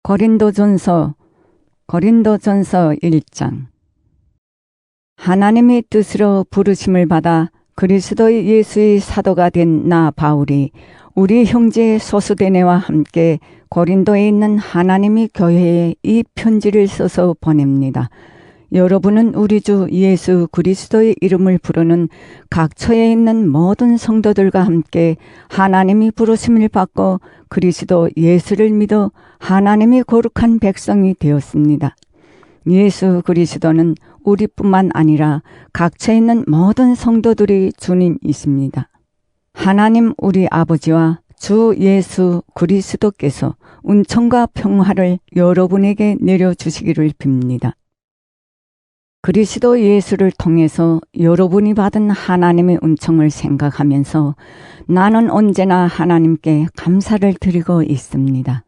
고린도전서 1장. 하나님의 뜻으로 부르심을 받아 그리스도의 예수의 사도가 된 나 바울이 우리 형제 소수데네와 함께 고린도에 있는 하나님의 교회에 이 편지를 써서 보냅니다. 여러분은 우리 주 예수 그리스도의 이름을 부르는 각처에 있는 모든 성도들과 함께 하나님이 부르심을 받고 그리스도 예수를 믿어 하나님이 거룩한 백성이 되었습니다. 예수 그리스도는 우리뿐만 아니라 각처에 있는 모든 성도들이 주님이십니다. 하나님 우리 아버지와 주 예수 그리스도께서 은총과 평화를 여러분에게 내려주시기를 빕니다. 그리스도 예수를 통해서 여러분이 받은 하나님의 은총을 생각하면서 나는 언제나 하나님께 감사를 드리고 있습니다.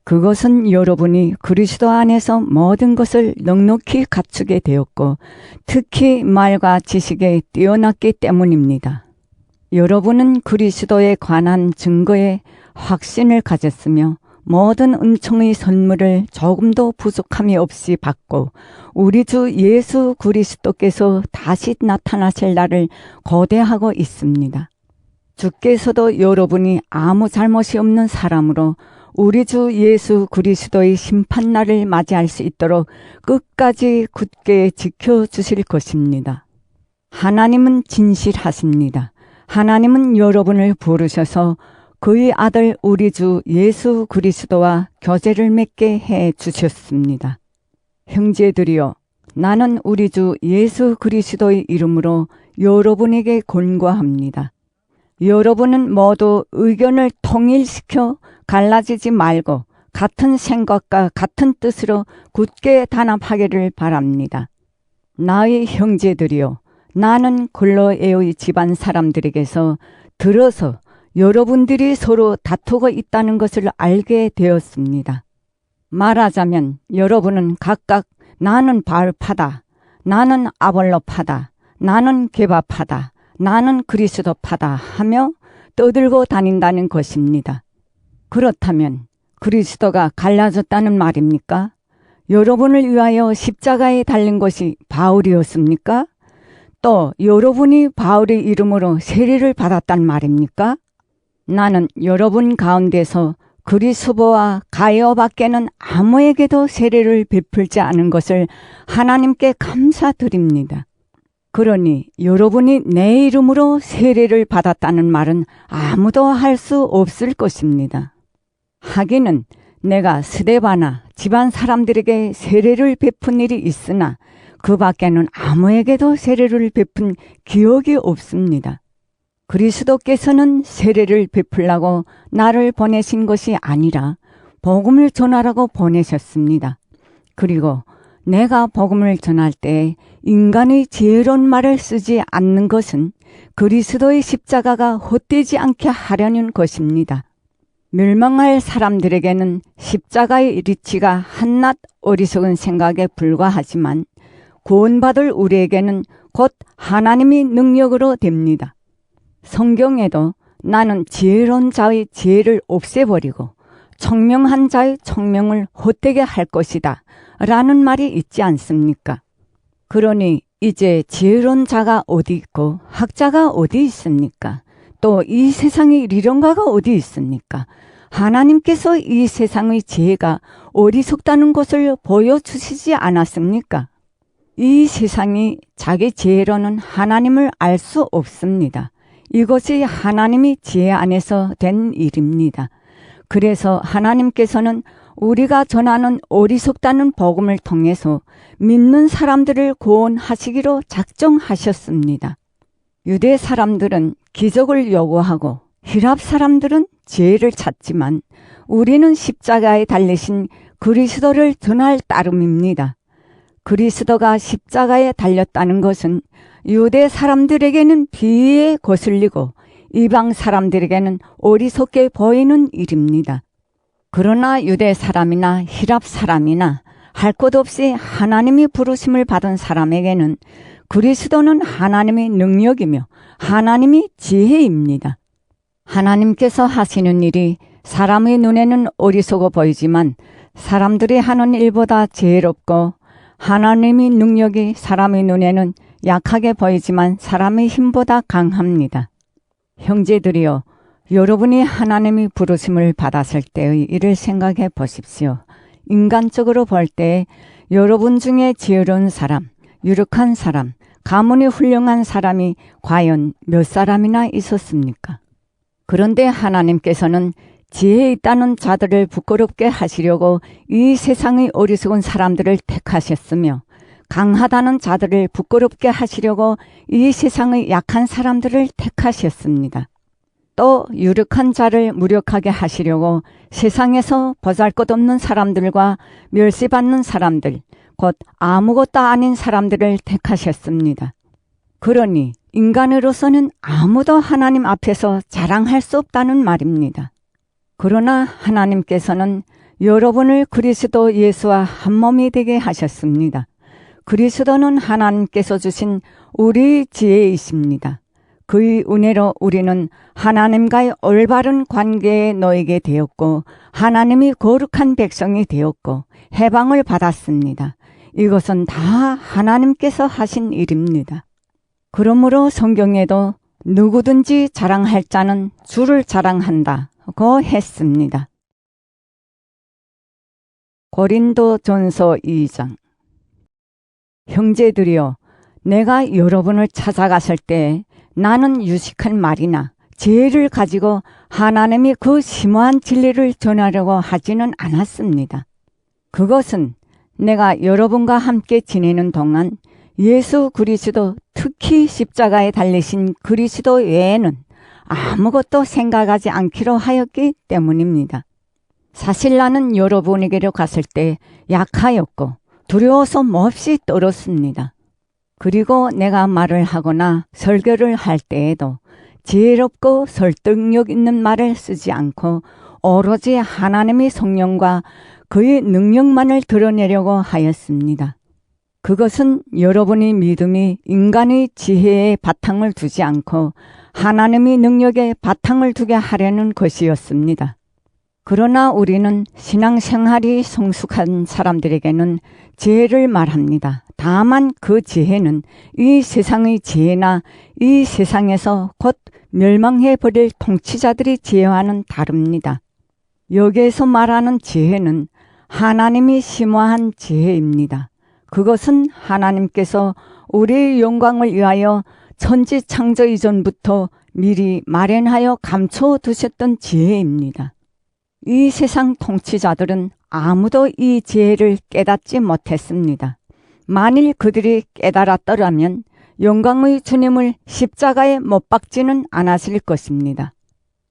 그것은 여러분이 그리스도 안에서 모든 것을 넉넉히 갖추게 되었고 특히 말과 지식에 뛰어났기 때문입니다. 여러분은 그리스도에 관한 증거에 확신을 가졌으며 모든 은총의 선물을 조금도 부족함이 없이 받고 우리 주 예수 그리스도께서 다시 나타나실 날을 고대하고 있습니다. 주께서도 여러분이 아무 잘못이 없는 사람으로 우리 주 예수 그리스도의 심판날을 맞이할 수 있도록 끝까지 굳게 지켜주실 것입니다. 하나님은 진실하십니다. 하나님은 여러분을 부르셔서 그의 아들 우리 주 예수 그리스도와 교제를 맺게 해 주셨습니다. 형제들이여, 나는 우리 주 예수 그리스도의 이름으로 여러분에게 권고합니다. 여러분은 모두 의견을 통일시켜 갈라지지 말고 같은 생각과 같은 뜻으로 굳게 단합하기를 바랍니다. 나의 형제들이여, 나는 골로에의 집안 사람들에게서 들어서 여러분들이 서로 다투고 있다는 것을 알게 되었습니다. 말하자면 여러분은 각각 나는 바울파다, 나는 아볼로파다, 나는 게바파다, 나는 그리스도파다 하며 떠들고 다닌다는 것입니다. 그렇다면 그리스도가 갈라졌다는 말입니까? 여러분을 위하여 십자가에 달린 것이 바울이었습니까? 또 여러분이 바울의 이름으로 세례를 받았단 말입니까? 나는 여러분 가운데서 그리스도와 가이오밖에는 아무에게도 세례를 베풀지 않은 것을 하나님께 감사드립니다. 그러니 여러분이 내 이름으로 세례를 받았다는 말은 아무도 할 수 없을 것입니다. 하기는 내가 스데바나 집안 사람들에게 세례를 베푼 일이 있으나 그 밖에는 아무에게도 세례를 베푼 기억이 없습니다. 그리스도께서는 세례를 베풀라고 나를 보내신 것이 아니라 복음을 전하라고 보내셨습니다. 그리고 내가 복음을 전할 때 인간의 지혜로운 말을 쓰지 않는 것은 그리스도의 십자가가 헛되지 않게 하려는 것입니다. 멸망할 사람들에게는 십자가의 리치가 한낱 어리석은 생각에 불과하지만 구원받을 우리에게는 곧 하나님의 능력으로 됩니다. 성경에도 나는 지혜로운 자의 지혜를 없애버리고 총명한 자의 총명을 헛되게 할 것이다 라는 말이 있지 않습니까? 그러니 이제 지혜로운 자가 어디 있고 학자가 어디 있습니까? 또 이 세상의 리론가가 어디 있습니까? 하나님께서 이 세상의 지혜가 어리석다는 것을 보여주시지 않았습니까? 이 세상이 자기 지혜로는 하나님을 알 수 없습니다. 이것이 하나님의 지혜 안에서 된 일입니다. 그래서 하나님께서는 우리가 전하는 어리석다는 복음을 통해서 믿는 사람들을 구원하시기로 작정하셨습니다. 유대 사람들은 기적을 요구하고 히랍 사람들은 지혜를 찾지만 우리는 십자가에 달리신 그리스도를 전할 따름입니다. 그리스도가 십자가에 달렸다는 것은 유대 사람들에게는 비위에 거슬리고 이방 사람들에게는 어리석게 보이는 일입니다. 그러나 유대 사람이나 히랍 사람이나 할 것 없이 하나님이 부르심을 받은 사람에게는 그리스도는 하나님의 능력이며 하나님의 지혜입니다. 하나님께서 하시는 일이 사람의 눈에는 어리석어 보이지만 사람들이 하는 일보다 지혜롭고 하나님의 능력이 사람의 눈에는 약하게 보이지만 사람의 힘보다 강합니다. 형제들이여, 여러분이 하나님의 부르심을 받았을 때의 일을 생각해 보십시오. 인간적으로 볼 때 여러분 중에 지혜로운 사람, 유력한 사람, 가문이 훌륭한 사람이 과연 몇 사람이나 있었습니까? 그런데 하나님께서는 지혜 있다는 자들을 부끄럽게 하시려고 이 세상의 어리석은 사람들을 택하셨으며, 강하다는 자들을 부끄럽게 하시려고 이 세상의 약한 사람들을 택하셨습니다. 또 유력한 자를 무력하게 하시려고 세상에서 보잘것없는 사람들과 멸시받는 사람들, 곧 아무것도 아닌 사람들을 택하셨습니다. 그러니 인간으로서는 아무도 하나님 앞에서 자랑할 수 없다는 말입니다. 그러나 하나님께서는 여러분을 그리스도 예수와 한 몸이 되게 하셨습니다. 그리스도는 하나님께서 주신 우리 지혜이십니다. 그의 은혜로 우리는 하나님과의 올바른 관계에 놓이게 되었고 하나님이 거룩한 백성이 되었고 해방을 받았습니다. 이것은 다 하나님께서 하신 일입니다. 그러므로 성경에도 누구든지 자랑할 자는 주를 자랑한다고 했습니다. 고린도전서 2장. 형제들이여, 내가 여러분을 찾아갔을 때 나는 유식한 말이나 지혜를 가지고 하나님이 그 심오한 진리를 전하려고 하지는 않았습니다. 그것은 내가 여러분과 함께 지내는 동안 예수 그리스도, 특히 십자가에 달리신 그리스도 외에는 아무것도 생각하지 않기로 하였기 때문입니다. 사실 나는 여러분에게로 갔을 때 약하였고 두려워서 몹시 떨었습니다. 그리고 내가 말을 하거나 설교를 할 때에도 지혜롭고 설득력 있는 말을 쓰지 않고 오로지 하나님의 성령과 그의 능력만을 드러내려고 하였습니다. 그것은 여러분의 믿음이 인간의 지혜에 바탕을 두지 않고 하나님의 능력에 바탕을 두게 하려는 것이었습니다. 그러나 우리는 신앙생활이 성숙한 사람들에게는 지혜를 말합니다. 다만 그 지혜는 이 세상의 지혜나 이 세상에서 곧 멸망해버릴 통치자들의 지혜와는 다릅니다. 여기에서 말하는 지혜는 하나님이 심오한 지혜입니다. 그것은 하나님께서 우리의 영광을 위하여 천지 창조 이전부터 미리 마련하여 감춰두셨던 지혜입니다. 이 세상 통치자들은 아무도 이 지혜를 깨닫지 못했습니다. 만일 그들이 깨달았더라면 영광의 주님을 십자가에 못 박지는 않았을 것입니다.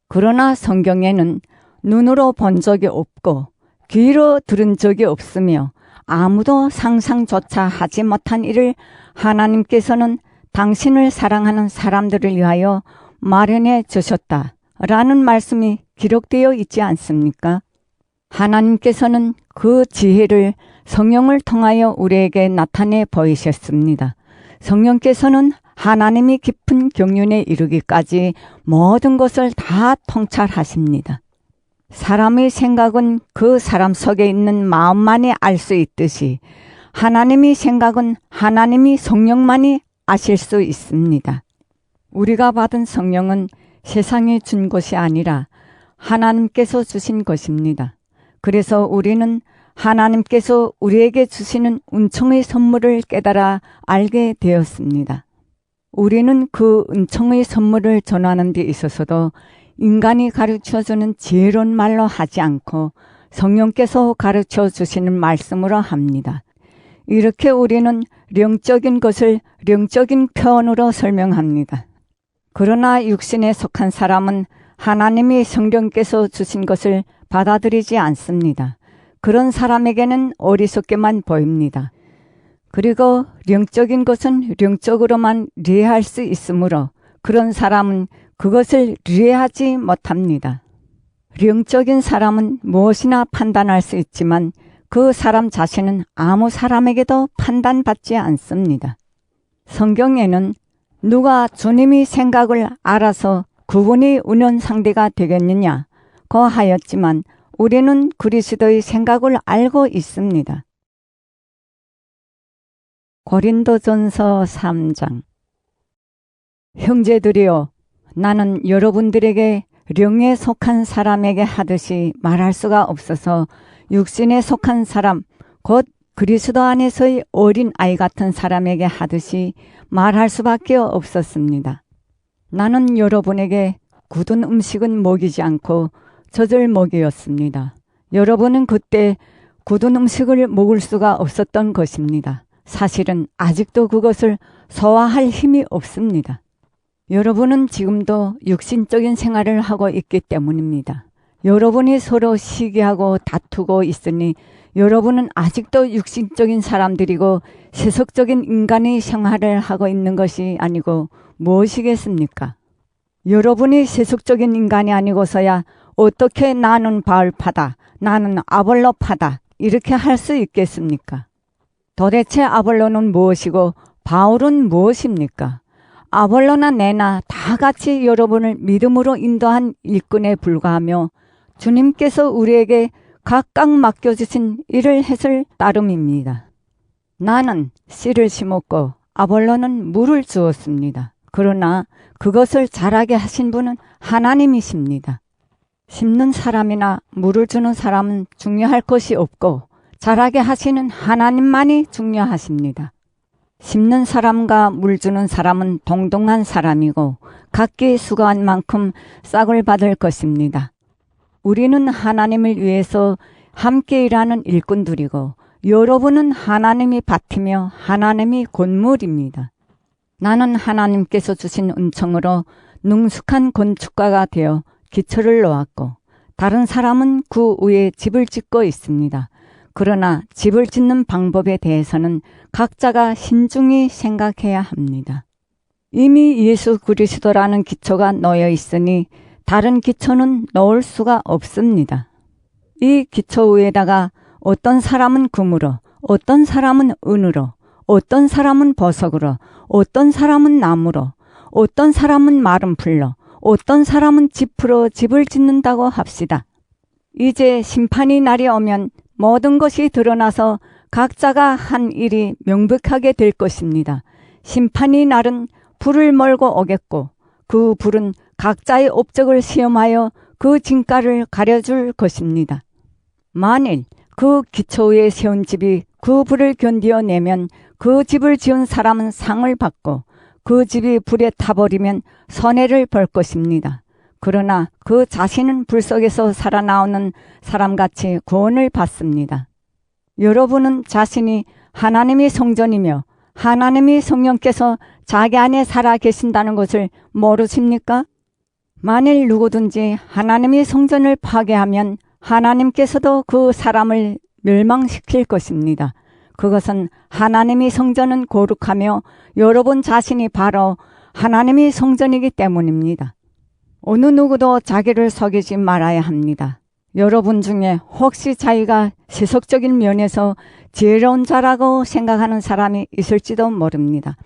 그러나 성경에는 눈으로 본 적이 없고 귀로 들은 적이 없으며 아무도 상상조차 하지 못한 일을 하나님께서는 당신을 사랑하는 사람들을 위하여 마련해 주셨다라는 말씀이 기록되어 있지 않습니까? 하나님께서는 그 지혜를 성령을 통하여 우리에게 나타내 보이셨습니다. 성령께서는 하나님이 깊은 경륜에 이르기까지 모든 것을 다 통찰하십니다. 사람의 생각은 그 사람 속에 있는 마음만이 알 수 있듯이 하나님의 생각은 하나님이 성령만이 아실 수 있습니다. 우리가 받은 성령은 세상이 준 것이 아니라 하나님께서 주신 것입니다. 그래서 우리는 하나님께서 우리에게 주시는 은총의 선물을 깨달아 알게 되었습니다. 우리는 그 은총의 선물을 전하는 데 있어서도 인간이 가르쳐주는 지혜로운 말로 하지 않고 성령께서 가르쳐 주시는 말씀으로 합니다. 이렇게 우리는 영적인 것을 영적인 표현으로 설명합니다. 그러나 육신에 속한 사람은 하나님이 성령께서 주신 것을 받아들이지 않습니다. 그런 사람에게는 어리석게만 보입니다. 그리고 영적인 것은 영적으로만 이해할 수 있으므로 그런 사람은 그것을 이해하지 못합니다. 영적인 사람은 무엇이나 판단할 수 있지만 그 사람 자신은 아무 사람에게도 판단받지 않습니다. 성경에는 누가 주님의 생각을 알아서 그분이 운연상대가 되겠느냐고 하였지만 우리는 그리스도의 생각을 알고 있습니다. 고린도전서 3장. 형제들이여, 나는 여러분들에게 령에 속한 사람에게 하듯이 말할 수가 없어서 육신에 속한 사람, 곧 그리스도 안에서의 어린 아이 같은 사람에게 하듯이 말할 수밖에 없었습니다. 나는 여러분에게 굳은 음식은 먹이지 않고 젖을 먹이었습니다. 여러분은 그때 굳은 음식을 먹을 수가 없었던 것입니다. 사실은 아직도 그것을 소화할 힘이 없습니다. 여러분은 지금도 육신적인 생활을 하고 있기 때문입니다. 여러분이 서로 시기하고 다투고 있으니 여러분은 아직도 육신적인 사람들이고 세속적인 인간의 생활을 하고 있는 것이 아니고 무엇이겠습니까? 여러분이 세속적인 인간이 아니고서야 어떻게 나는 바울파다, 나는 아볼로파다 이렇게 할 수 있겠습니까? 도대체 아볼로는 무엇이고 바울은 무엇입니까? 아볼로나 내나 다 같이 여러분을 믿음으로 인도한 일꾼에 불과하며 주님께서 우리에게 각각 맡겨주신 일을 했을 따름입니다. 나는 씨를 심었고 아볼로는 물을 주었습니다. 그러나 그것을 자라게 하신 분은 하나님이십니다. 심는 사람이나 물을 주는 사람은 중요할 것이 없고 자라게 하시는 하나님만이 중요하십니다. 심는 사람과 물 주는 사람은 동등한 사람이고 각기 수고한 만큼 싹을 받을 것입니다. 우리는 하나님을 위해서 함께 일하는 일꾼들이고 여러분은 하나님이 밭이며 하나님이 건물입니다. 나는 하나님께서 주신 은총으로 능숙한 건축가가 되어 기초를 놓았고 다른 사람은 그 위에 집을 짓고 있습니다. 그러나 집을 짓는 방법에 대해서는 각자가 신중히 생각해야 합니다. 이미 예수 그리스도라는 기초가 놓여 있으니 다른 기초는 놓을 수가 없습니다. 이 기초 위에다가 어떤 사람은 금으로, 어떤 사람은 은으로, 어떤 사람은 보석으로, 어떤 사람은 나무로, 어떤 사람은 마른 풀로, 어떤 사람은 짚으로 집을 짓는다고 합시다. 이제 심판의 날이 오면 모든 것이 드러나서 각자가 한 일이 명백하게 될 것입니다. 심판의 날은 불을 몰고 오겠고 그 불은 각자의 업적을 시험하여 그 진가를 가려줄 것입니다. 만일 그 기초 위에 세운 집이 그 불을 견디어내면 그 집을 지은 사람은 상을 받고 그 집이 불에 타버리면 손해를 볼 것입니다. 그러나 그 자신은 불 속에서 살아나오는 사람같이 구원을 받습니다. 여러분은 자신이 하나님의 성전이며 하나님의 성령께서 자기 안에 살아 계신다는 것을 모르십니까? 만일 누구든지 하나님의 성전을 파괴하면 하나님께서도 그 사람을 멸망시킬 것입니다. 그것은 하나님의 성전은 거룩하며 여러분 자신이 바로 하나님의 성전이기 때문입니다. 어느 누구도 자기를 속이지 말아야 합니다. 여러분 중에 혹시 자기가 세속적인 면에서 지혜로운 자라고 생각하는 사람이 있을지도 모릅니다.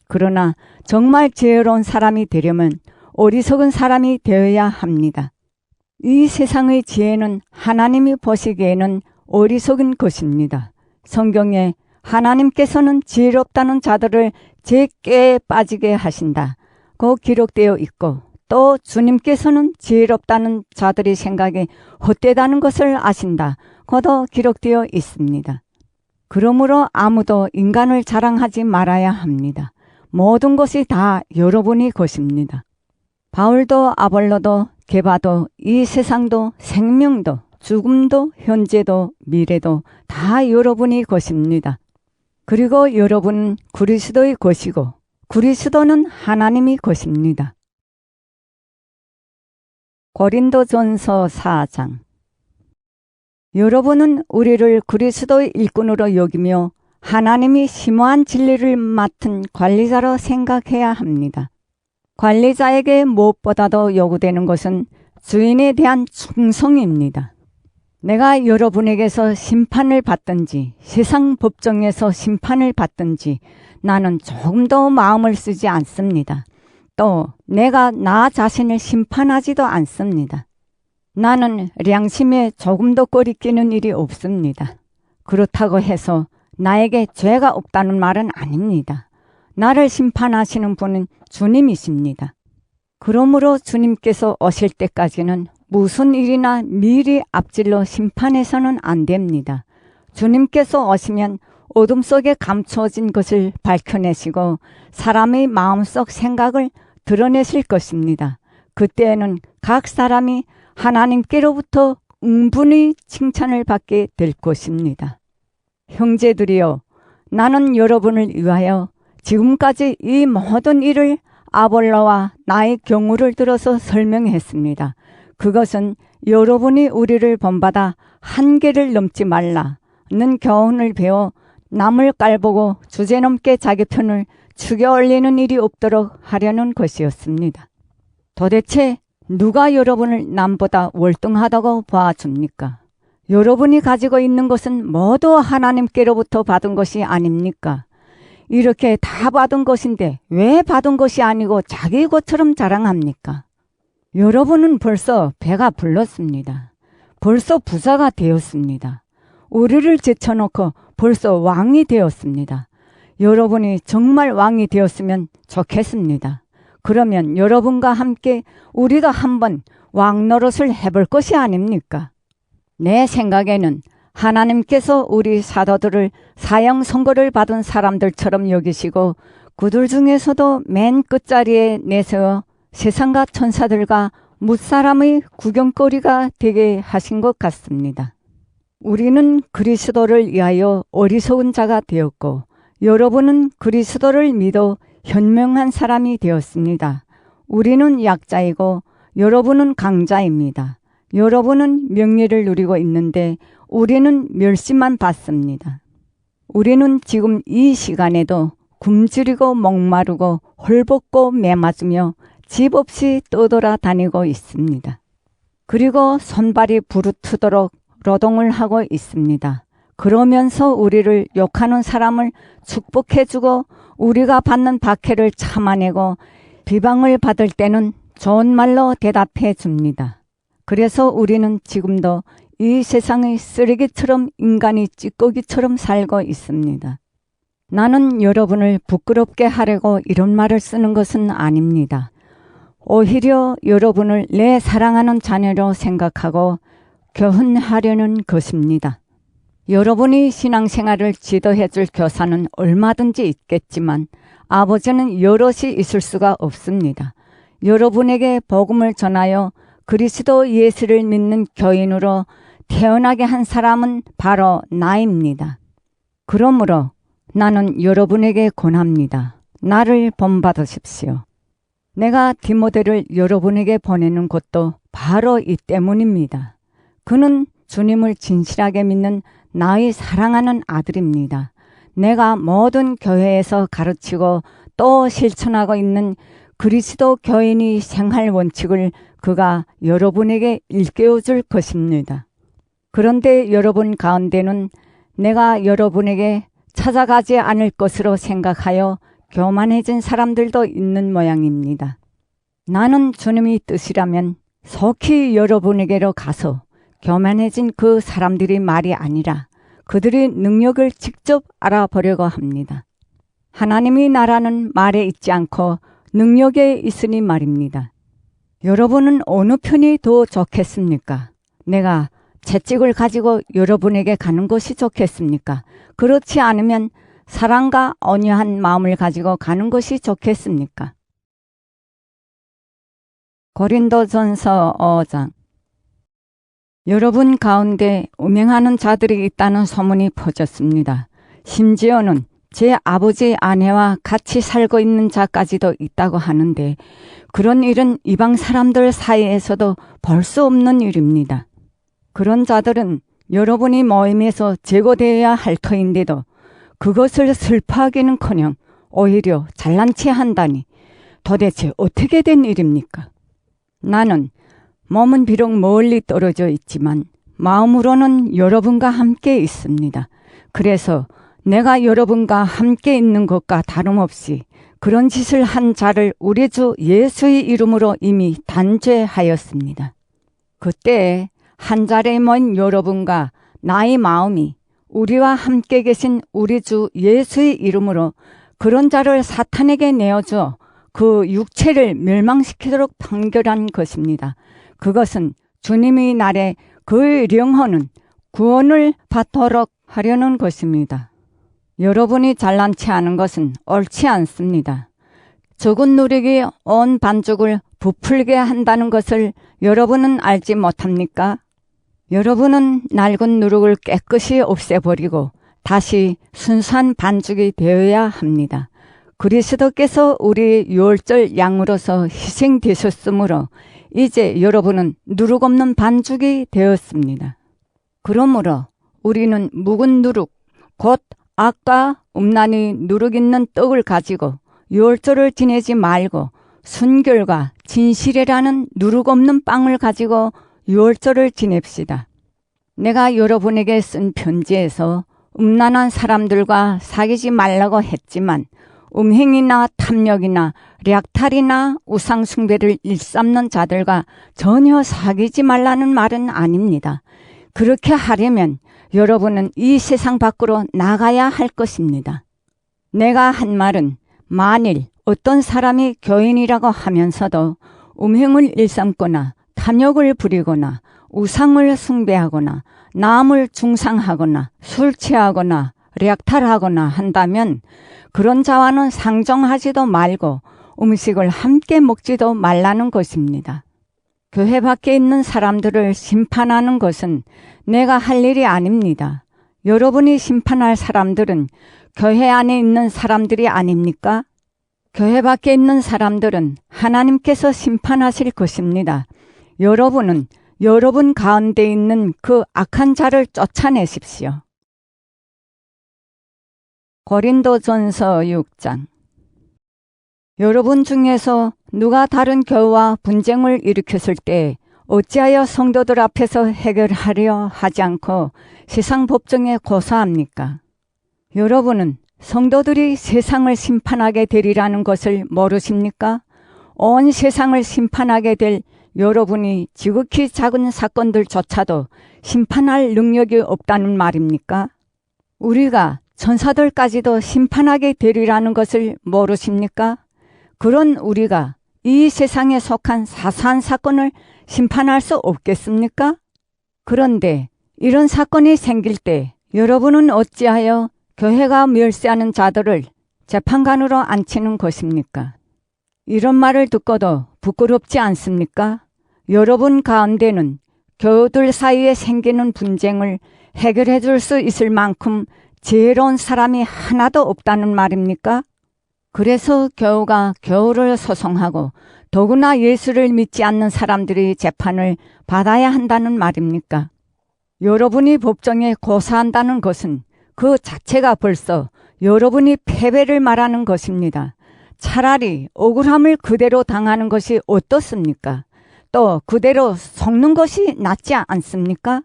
그러나 정말 지혜로운 사람이 되려면 어리석은 사람이 되어야 합니다. 이 세상의 지혜는 하나님이 보시기에는 어리석은 것입니다. 성경에 하나님께서는 지혜롭다는 자들을 제깨에 빠지게 하신다 고 기록되어 있고 또 주님께서는 지혜롭다는 자들의 생각이 헛되다는 것을 아신다 고도 기록되어 있습니다. 그러므로 아무도 인간을 자랑하지 말아야 합니다. 모든 것이 다 여러분의 것입니다. 바울도 아볼로도 게바도 이 세상도 생명도 죽음도 현재도 미래도 다 여러분의 것입니다. 그리고 여러분은 그리스도의 것이고 그리스도는 하나님의 것입니다. 고린도전서 4장. 여러분은 우리를 그리스도의 일꾼으로 여기며 하나님이 심오한 진리를 맡은 관리자로 생각해야 합니다. 관리자에게 무엇보다도 요구되는 것은 주인에 대한 충성입니다. 내가 여러분에게서 심판을 받든지 세상 법정에서 심판을 받든지 나는 조금도 마음을 쓰지 않습니다. 또 내가 나 자신을 심판하지도 않습니다. 나는 양심에 조금도 꺼리끼는 일이 없습니다. 그렇다고 해서 나에게 죄가 없다는 말은 아닙니다. 나를 심판하시는 분은 주님이십니다. 그러므로 주님께서 오실 때까지는 무슨 일이나 미리 앞질러 심판해서는 안 됩니다. 주님께서 오시면 어둠 속에 감추어진 것을 밝혀내시고 사람의 마음속 생각을 드러내실 것입니다. 그때에는 각 사람이 하나님께로부터 응분의 칭찬을 받게 될 것입니다. 형제들이여, 나는 여러분을 위하여 지금까지 이 모든 일을 아볼로와 나의 경우를 들어서 설명했습니다. 그것은 여러분이 우리를 본받아 한계를 넘지 말라는 교훈을 배워 남을 깔보고 주제넘게 자기 편을 죽여 올리는 일이 없도록 하려는 것이었습니다. 도대체 누가 여러분을 남보다 월등하다고 봐줍니까? 여러분이 가지고 있는 것은 모두 하나님께로부터 받은 것이 아닙니까? 이렇게 다 받은 것인데 왜 받은 것이 아니고 자기 것처럼 자랑합니까? 여러분은 벌써 배가 불렀습니다. 벌써 부자가 되었습니다. 우리를 제쳐놓고 벌써 왕이 되었습니다. 여러분이 정말 왕이 되었으면 좋겠습니다. 그러면 여러분과 함께 우리도 한번 왕 노릇을 해볼 것이 아닙니까? 내 생각에는 하나님께서 우리 사도들을 사형 선고를 받은 사람들처럼 여기시고 그들 중에서도 맨 끝자리에 내세워 세상과 천사들과 무사람의 구경거리가 되게 하신 것 같습니다. 우리는 그리스도를 위하여 어리석은 자가 되었고 여러분은 그리스도를 믿어 현명한 사람이 되었습니다. 우리는 약자이고 여러분은 강자입니다. 여러분은 명예를 누리고 있는데 우리는 멸시만 받습니다. 우리는 지금 이 시간에도 굶주리고 목마르고 헐벗고 매맞으며 집 없이 떠돌아 다니고 있습니다. 그리고 손발이 부르트도록 노동을 하고 있습니다. 그러면서 우리를 욕하는 사람을 축복해주고 우리가 받는 박해를 참아내고 비방을 받을 때는 좋은 말로 대답해 줍니다. 그래서 우리는 지금도 이 세상의 쓰레기처럼 인간이 찌꺼기처럼 살고 있습니다. 나는 여러분을 부끄럽게 하려고 이런 말을 쓰는 것은 아닙니다. 오히려 여러분을 내 사랑하는 자녀로 생각하고 교훈하려는 것입니다. 여러분이 신앙생활을 지도해 줄 교사는 얼마든지 있겠지만 아버지는 여럿이 있을 수가 없습니다. 여러분에게 복음을 전하여 그리스도 예수를 믿는 교인으로 태어나게 한 사람은 바로 나입니다. 그러므로 나는 여러분에게 권합니다. 나를 본받으십시오. 내가 디모데를 여러분에게 보내는 것도 바로 이 때문입니다. 그는 주님을 진실하게 믿는 나의 사랑하는 아들입니다. 내가 모든 교회에서 가르치고 또 실천하고 있는 그리스도 교인의 생활 원칙을 그가 여러분에게 일깨워 줄 것입니다. 그런데 여러분 가운데는 내가 여러분에게 찾아가지 않을 것으로 생각하여 교만해진 사람들도 있는 모양입니다. 나는 주님의 뜻이라면 속히 여러분에게로 가서 교만해진 그 사람들의 말이 아니라 그들의 능력을 직접 알아보려고 합니다. 하나님의 나라는 말에 있지 않고 능력에 있으니 말입니다. 여러분은 어느 편이 더 좋겠습니까? 내가 채찍을 가지고 여러분에게 가는 것이 좋겠습니까? 그렇지 않으면 사랑과 온유한 마음을 가지고 가는 것이 좋겠습니까? 고린도전서 5장. 여러분 가운데 음행하는 자들이 있다는 소문이 퍼졌습니다. 심지어는 제 아버지 아내와 같이 살고 있는 자까지도 있다고 하는데 그런 일은 이방 사람들 사이에서도 볼 수 없는 일입니다. 그런 자들은 여러분이 모임에서 제거되어야 할 터인데도 그것을 슬퍼하기는커녕 오히려 잘난 체 한다니 도대체 어떻게 된 일입니까? 나는 몸은 비록 멀리 떨어져 있지만 마음으로는 여러분과 함께 있습니다. 그래서 내가 여러분과 함께 있는 것과 다름없이 그런 짓을 한 자를 우리 주 예수의 이름으로 이미 단죄하였습니다. 그때 한 자리에 모인 여러분과 나의 마음이 우리와 함께 계신 우리 주 예수의 이름으로 그런 자를 사탄에게 내어주어 그 육체를 멸망시키도록 판결한 것입니다. 그것은 주님의 날에 그의 영혼은 구원을 받도록 하려는 것입니다. 여러분이 잘난 체 하는 것은 옳지 않습니다. 적은 누룩이 온 반죽을 부풀게 한다는 것을 여러분은 알지 못합니까? 여러분은 낡은 누룩을 깨끗이 없애버리고 다시 순수한 반죽이 되어야 합니다. 그리스도께서 우리 유월절 양으로서 희생되셨으므로 이제 여러분은 누룩 없는 반죽이 되었습니다. 그러므로 우리는 묵은 누룩, 곧 악과 음란의 누룩 있는 떡을 가지고 유월절을 지내지 말고 순결과 진실이라는 누룩 없는 빵을 가지고 유월절을 지냅시다. 내가 여러분에게 쓴 편지에서 음란한 사람들과 사귀지 말라고 했지만 음행이나 탐욕이나 략탈이나 우상숭배를 일삼는 자들과 전혀 사귀지 말라는 말은 아닙니다. 그렇게 하려면 여러분은 이 세상 밖으로 나가야 할 것입니다. 내가 한 말은 만일 어떤 사람이 교인이라고 하면서도 음행을 일삼거나 탐욕을 부리거나 우상을 숭배하거나 남을 중상하거나 술 취하거나 략탈하거나 한다면 그런 자와는 상종하지도 말고 음식을 함께 먹지도 말라는 것입니다. 교회 밖에 있는 사람들을 심판하는 것은 내가 할 일이 아닙니다. 여러분이 심판할 사람들은 교회 안에 있는 사람들이 아닙니까? 교회 밖에 있는 사람들은 하나님께서 심판하실 것입니다. 여러분은 여러분 가운데 있는 그 악한 자를 쫓아내십시오. 고린도전서 6장. 여러분 중에서 누가 다른 교회와 분쟁을 일으켰을 때 어찌하여 성도들 앞에서 해결하려 하지 않고 세상 법정에 고소합니까? 여러분은 성도들이 세상을 심판하게 되리라는 것을 모르십니까? 온 세상을 심판하게 될 여러분이 지극히 작은 사건들조차도 심판할 능력이 없다는 말입니까? 우리가 천사들까지도 심판하게 되리라는 것을 모르십니까? 그런 우리가 이 세상에 속한 사소한 사건을 심판할 수 없겠습니까? 그런데 이런 사건이 생길 때 여러분은 어찌하여 교회가 멸시하는 자들을 재판관으로 앉히는 것입니까? 이런 말을 듣고도 부끄럽지 않습니까? 여러분 가운데는 교우들 사이에 생기는 분쟁을 해결해 줄 수 있을 만큼 지혜로운 사람이 하나도 없다는 말입니까? 그래서 교우가 교우를 소송하고 더구나 예수를 믿지 않는 사람들이 재판을 받아야 한다는 말입니까? 여러분이 법정에 고소한다는 것은 그 자체가 벌써 여러분이 패배를 말하는 것입니다. 차라리 억울함을 그대로 당하는 것이 어떻습니까? 또 그대로 속는 것이 낫지 않습니까?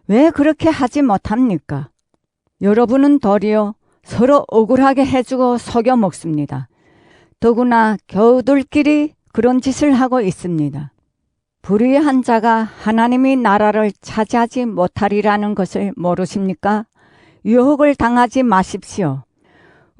왜 그렇게 하지 못합니까? 여러분은 도리어 서로 억울하게 해주고 속여 먹습니다. 더구나 교우들끼리 그런 짓을 하고 있습니다. 불의한 자가 하나님의 나라를 차지하지 못하리라는 것을 모르십니까? 유혹을 당하지 마십시오.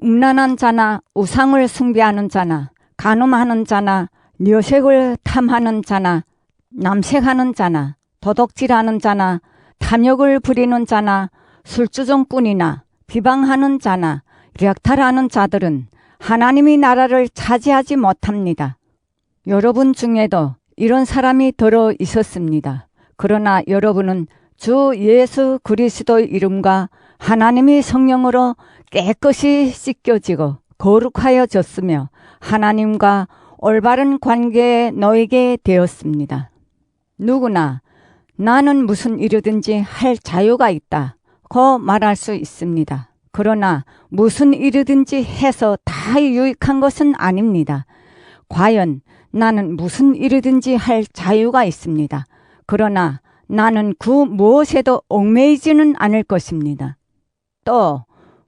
음란한 자나 우상을 숭배하는 자나 간음하는 자나 녀색을 탐하는 자나 남색하는 자나 도둑질하는 자나 탐욕을 부리는 자나 술주정꾼이나 비방하는 자나 략탈하는 자들은 하나님의 나라를 차지하지 못합니다. 여러분 중에도 이런 사람이 들어 있었습니다. 그러나 여러분은 주 예수 그리스도의 이름과 하나님의 성령으로 깨끗이 씻겨지고 거룩하여졌으며 하나님과 올바른 관계에 놓이게 되었습니다. 누구나 나는 무슨 일이든지 할 자유가 있다고 말할 수 있습니다. 그러나 무슨 일이든지 해서 다 유익한 것은 아닙니다. 과연 나는 무슨 일이든지 할 자유가 있습니다. 그러나 나는 그 무엇에도 얽매이지는 않을 것입니다. 또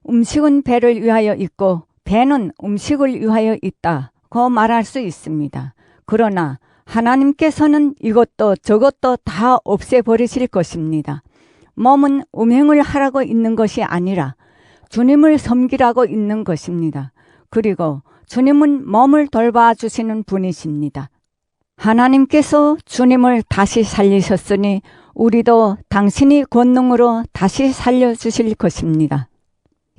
음식은 배를 위하여 있고 배는 음식을 위하여 있다고 말할 수 있습니다. 그러나 하나님께서는 이것도 저것도 다 없애버리실 것입니다. 몸은 음행을 하라고 있는 것이 아니라 주님을 섬기라고 있는 것입니다. 그리고 주님은 몸을 돌봐주시는 분이십니다. 하나님께서 주님을 다시 살리셨으니 우리도 당신이 권능으로 다시 살려주실 것입니다.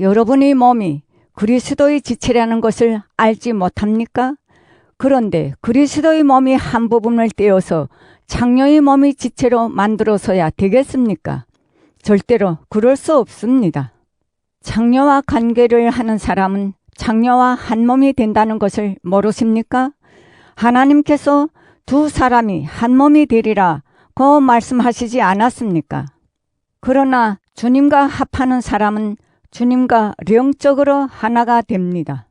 여러분의 몸이 그리스도의 지체라는 것을 알지 못합니까? 그런데 그리스도의 몸이 한 부분을 떼어서 장녀의 몸의 지체로 만들어서야 되겠습니까? 절대로 그럴 수 없습니다. 장녀와 관계를 하는 사람은 장녀와 한 몸이 된다는 것을 모르십니까? 하나님께서 두 사람이 한 몸이 되리라고 말씀하시지 않았습니까? 그러나 주님과 합하는 사람은 주님과 영적으로 하나가 됩니다.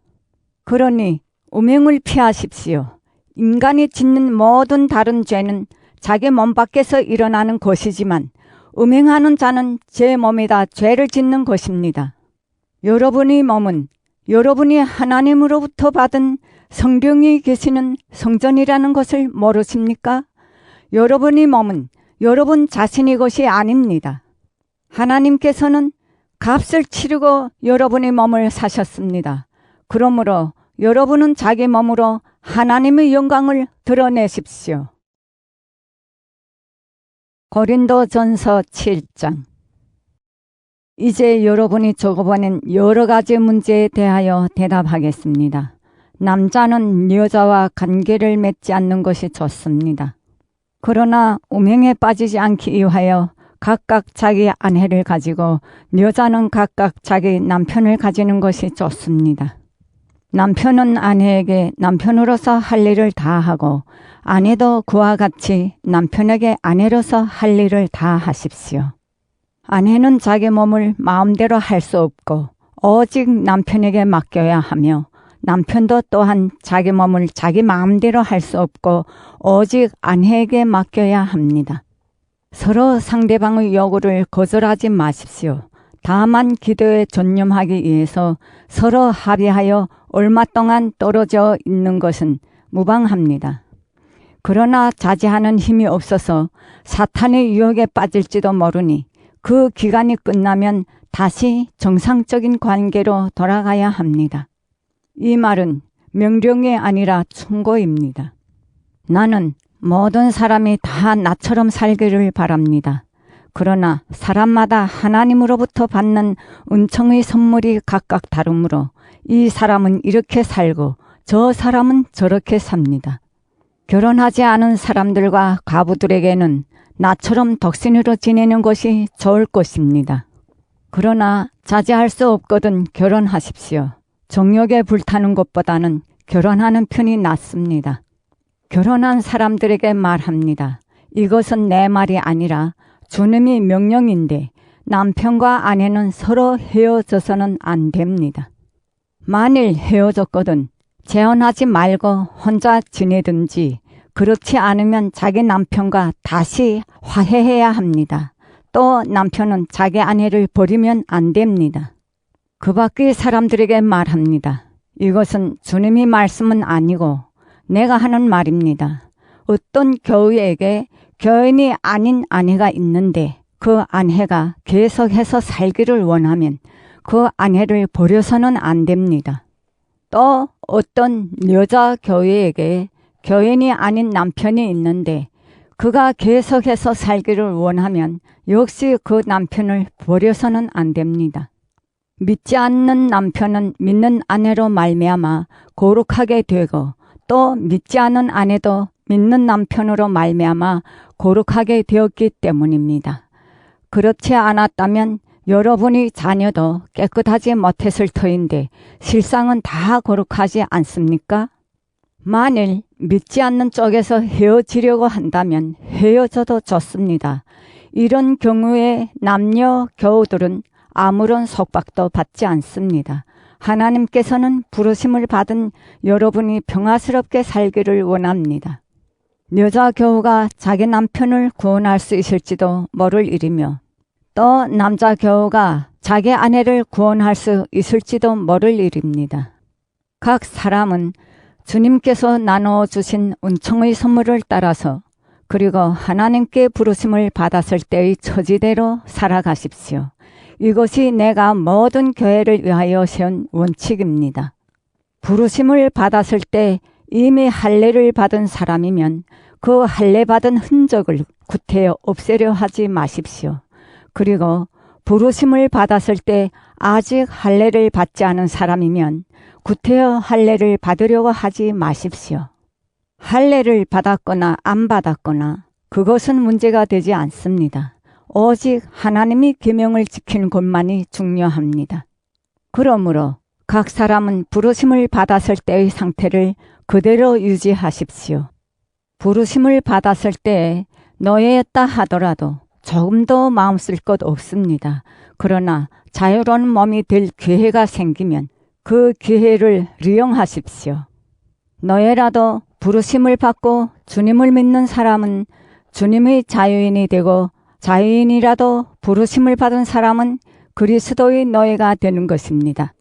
그러니 음행을 피하십시오. 인간이 짓는 모든 다른 죄는 자기 몸 밖에서 일어나는 것이지만 음행하는 자는 제 몸에다 죄를 짓는 것입니다. 여러분의 몸은 여러분이 하나님으로부터 받은 성령이 계시는 성전이라는 것을 모르십니까? 여러분의 몸은 여러분 자신의 것이 아닙니다. 하나님께서는 값을 치르고 여러분의 몸을 사셨습니다. 그러므로 여러분은 자기 몸으로 하나님의 영광을 드러내십시오. 고린도전서 7장. 이제 여러분이 적어보낸 여러 가지 문제에 대하여 대답하겠습니다. 남자는 여자와 관계를 맺지 않는 것이 좋습니다. 그러나 음행에 빠지지 않기 위하여 각각 자기 아내를 가지고 여자는 각각 자기 남편을 가지는 것이 좋습니다. 남편은 아내에게 남편으로서 할 일을 다하고 아내도 그와 같이 남편에게 아내로서 할 일을 다하십시오. 아내는 자기 몸을 마음대로 할 수 없고 오직 남편에게 맡겨야 하며 남편도 또한 자기 몸을 자기 마음대로 할 수 없고 오직 아내에게 맡겨야 합니다. 서로 상대방의 요구를 거절하지 마십시오. 다만 기도에 전념하기 위해서 서로 합의하여 얼마 동안 떨어져 있는 것은 무방합니다. 그러나 자제하는 힘이 없어서 사탄의 유혹에 빠질지도 모르니 그 기간이 끝나면 다시 정상적인 관계로 돌아가야 합니다. 이 말은 명령이 아니라 충고입니다. 나는 모든 사람이 다 나처럼 살기를 바랍니다. 그러나 사람마다 하나님으로부터 받는 은총의 선물이 각각 다르므로 이 사람은 이렇게 살고 저 사람은 저렇게 삽니다. 결혼하지 않은 사람들과 과부들에게는 나처럼 독신으로 지내는 것이 좋을 것입니다. 그러나 자제할 수 없거든 결혼하십시오. 정욕에 불타는 것보다는 결혼하는 편이 낫습니다. 결혼한 사람들에게 말합니다. 이것은 내 말이 아니라 주님의 명령인데 남편과 아내는 서로 헤어져서는 안 됩니다. 만일 헤어졌거든 재혼하지 말고 혼자 지내든지 그렇지 않으면 자기 남편과 다시 화해해야 합니다. 또 남편은 자기 아내를 버리면 안 됩니다. 그 밖의 사람들에게 말합니다. 이것은 주님의 말씀은 아니고 내가 하는 말입니다. 어떤 교회에게 교인이 아닌 아내가 있는데 그 아내가 계속해서 살기를 원하면 그 아내를 버려서는 안 됩니다. 또 어떤 여자 교회에게 교인이 아닌 남편이 있는데 그가 계속해서 살기를 원하면 역시 그 남편을 버려서는 안 됩니다. 믿지 않는 남편은 믿는 아내로 말미암아 거룩하게 되고 또 믿지 않은 아내도 믿는 남편으로 말미암아 거룩하게 되었기 때문입니다. 그렇지 않았다면 여러분의 자녀도 깨끗하지 못했을 터인데 실상은 다 거룩하지 않습니까? 만일 믿지 않는 쪽에서 헤어지려고 한다면 헤어져도 좋습니다. 이런 경우에 남녀 교우들은 아무런 속박도 받지 않습니다. 하나님께서는 부르심을 받은 여러분이 평화스럽게 살기를 원합니다. 여자 교우가 자기 남편을 구원할 수 있을지도 모를 일이며 또 남자 교우가 자기 아내를 구원할 수 있을지도 모를 일입니다. 각 사람은 주님께서 나눠주신 은총의 선물을 따라서 그리고 하나님께 부르심을 받았을 때의 처지대로 살아가십시오. 이것이 내가 모든 교회를 위하여 세운 원칙입니다. 부르심을 받았을 때 이미 할례를 받은 사람이면 그 할례 받은 흔적을 구태여 없애려 하지 마십시오. 그리고 부르심을 받았을 때 아직 할례를 받지 않은 사람이면 구태여 할례를 받으려고 하지 마십시오. 할례를 받았거나 안 받았거나 그것은 문제가 되지 않습니다. 오직 하나님이 계명을 지키는 것만이 중요합니다. 그러므로 각 사람은 부르심을 받았을 때의 상태를 그대로 유지하십시오. 부르심을 받았을 때에 노예였다 하더라도 조금도 마음 쓸 것 없습니다. 그러나 자유로운 몸이 될 기회가 생기면 그 기회를利用하십시오. 노예라도 부르심을 받고 주님을 믿는 사람은 주님의 자유인이 되고 자유인이라도 부르심을 받은 사람은 그리스도의 노예가 되는 것입니다.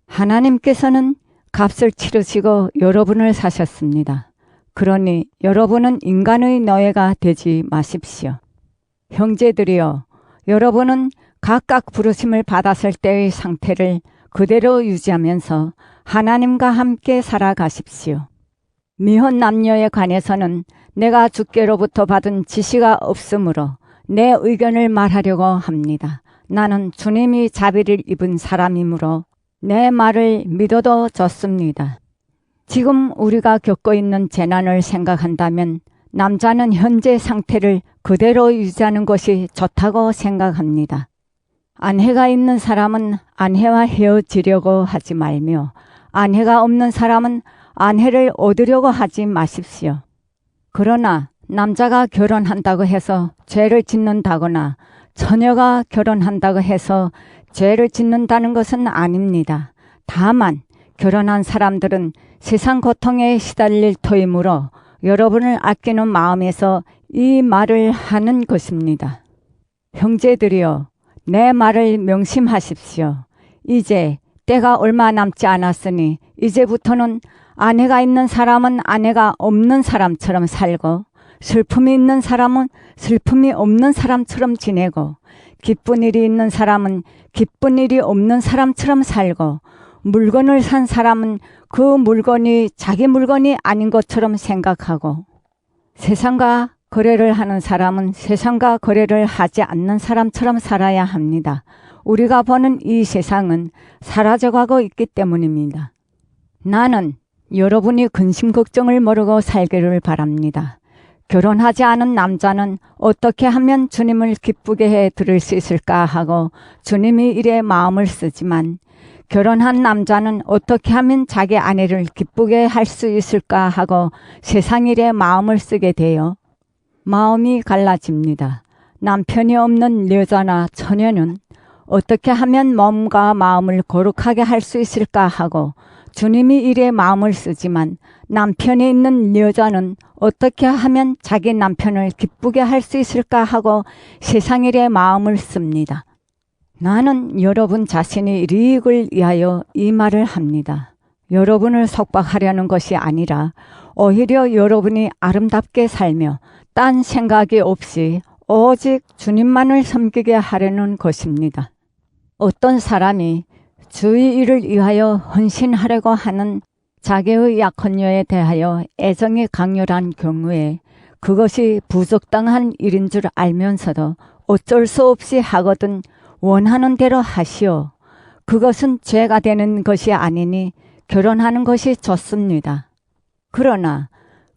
하나님께서는 값을 치르시고 여러분을 사셨습니다. 그러니 여러분은 인간의 노예가 되지 마십시오. 형제들이여, 여러분은 각각 부르심을 받았을 때의 상태를 그대로 유지하면서 하나님과 함께 살아가십시오. 미혼 남녀에 관해서는 내가 주께로부터 받은 지시가 없으므로 내 의견을 말하려고 합니다. 나는 주님이 자비를 입은 사람이므로 내 말을 믿어도 좋습니다. 지금 우리가 겪고 있는 재난을 생각한다면 남자는 현재 상태를 그대로 유지하는 것이 좋다고 생각합니다. 아내가 있는 사람은 아내와 헤어지려고 하지 말며 아내가 없는 사람은 아내를 얻으려고 하지 마십시오. 그러나 남자가 결혼한다고 해서 죄를 짓는다거나 처녀가 결혼한다고 해서 죄를 짓는다는 것은 아닙니다. 다만 결혼한 사람들은 세상 고통에 시달릴 터이므로 여러분을 아끼는 마음에서 이 말을 하는 것입니다. 형제들이여, 내 말을 명심하십시오. 이제 때가 얼마 남지 않았으니 이제부터는 아내가 있는 사람은 아내가 없는 사람처럼 살고 슬픔이 있는 사람은 슬픔이 없는 사람처럼 지내고 기쁜 일이 있는 사람은 기쁜 일이 없는 사람처럼 살고 물건을 산 사람은 그 물건이 자기 물건이 아닌 것처럼 생각하고 세상과 거래를 하는 사람은 세상과 거래를 하지 않는 사람처럼 살아야 합니다. 우리가 보는 이 세상은 사라져가고 있기 때문입니다. 나는 여러분이 근심 걱정을 모르고 살기를 바랍니다. 결혼하지 않은 남자는 어떻게 하면 주님을 기쁘게 해 드릴 수 있을까 하고 주님이 일에 마음을 쓰지만 결혼한 남자는 어떻게 하면 자기 아내를 기쁘게 할 수 있을까 하고 세상 일에 마음을 쓰게 되어 마음이 갈라집니다. 남편이 없는 여자나 처녀는 어떻게 하면 몸과 마음을 거룩하게 할 수 있을까 하고 주님이 일에 마음을 쓰지만 남편이 있는 여자는 어떻게 하면 자기 남편을 기쁘게 할 수 있을까 하고 세상 일에 마음을 씁니다. 나는 여러분 자신의 이익을 위하여 이 말을 합니다. 여러분을 속박하려는 것이 아니라 오히려 여러분이 아름답게 살며 딴 생각이 없이 오직 주님만을 섬기게 하려는 것입니다. 어떤 사람이 주의 일을 위하여 헌신하려고 하는 자기의 약혼녀에 대하여 애정이 강렬한 경우에 그것이 부적당한 일인 줄 알면서도 어쩔 수 없이 하거든 원하는 대로 하시오. 그것은 죄가 되는 것이 아니니 결혼하는 것이 좋습니다. 그러나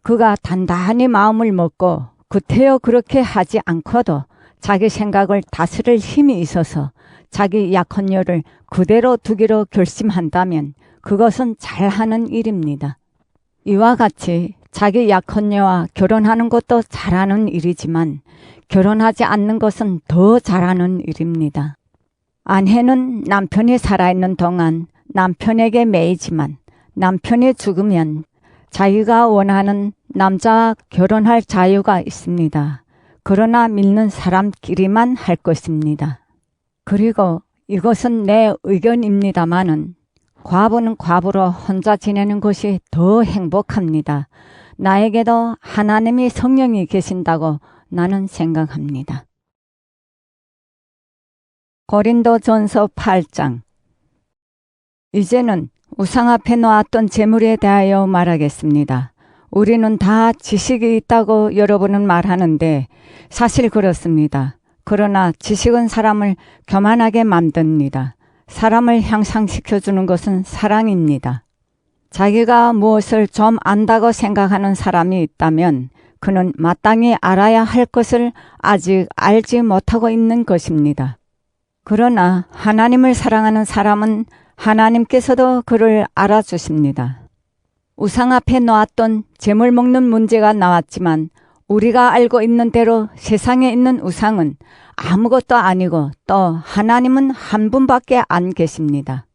그가 단단히 마음을 먹고 구태여 그렇게 하지 않고도 자기 생각을 다스릴 힘이 있어서 자기 약혼녀를 그대로 두기로 결심한다면 그것은 잘하는 일입니다. 이와 같이 자기 약혼녀와 결혼하는 것도 잘하는 일이지만 결혼하지 않는 것은 더 잘하는 일입니다. 아내는 남편이 살아있는 동안 남편에게 매이지만 남편이 죽으면 자기가 원하는 남자와 결혼할 자유가 있습니다. 그러나 믿는 사람끼리만 할 것입니다. 그리고 이것은 내 의견입니다마는 과부는 과부로 혼자 지내는 것이 더 행복합니다. 나에게도 하나님이 성령이 계신다고 나는 생각합니다. 고린도전서 8장. 이제는 우상 앞에 놓았던 재물에 대하여 말하겠습니다. 우리는 다 지식이 있다고 여러분은 말하는데 사실 그렇습니다. 그러나 지식은 사람을 교만하게 만듭니다. 사람을 향상시켜주는 것은 사랑입니다. 자기가 무엇을 좀 안다고 생각하는 사람이 있다면 그는 마땅히 알아야 할 것을 아직 알지 못하고 있는 것입니다. 그러나 하나님을 사랑하는 사람은 하나님께서도 그를 알아주십니다. 우상 앞에 놓았던 재물 먹는 문제가 나왔지만 우리가 알고 있는 대로 세상에 있는 우상은 아무것도 아니고 또 하나님은 한 분밖에 안 계십니다.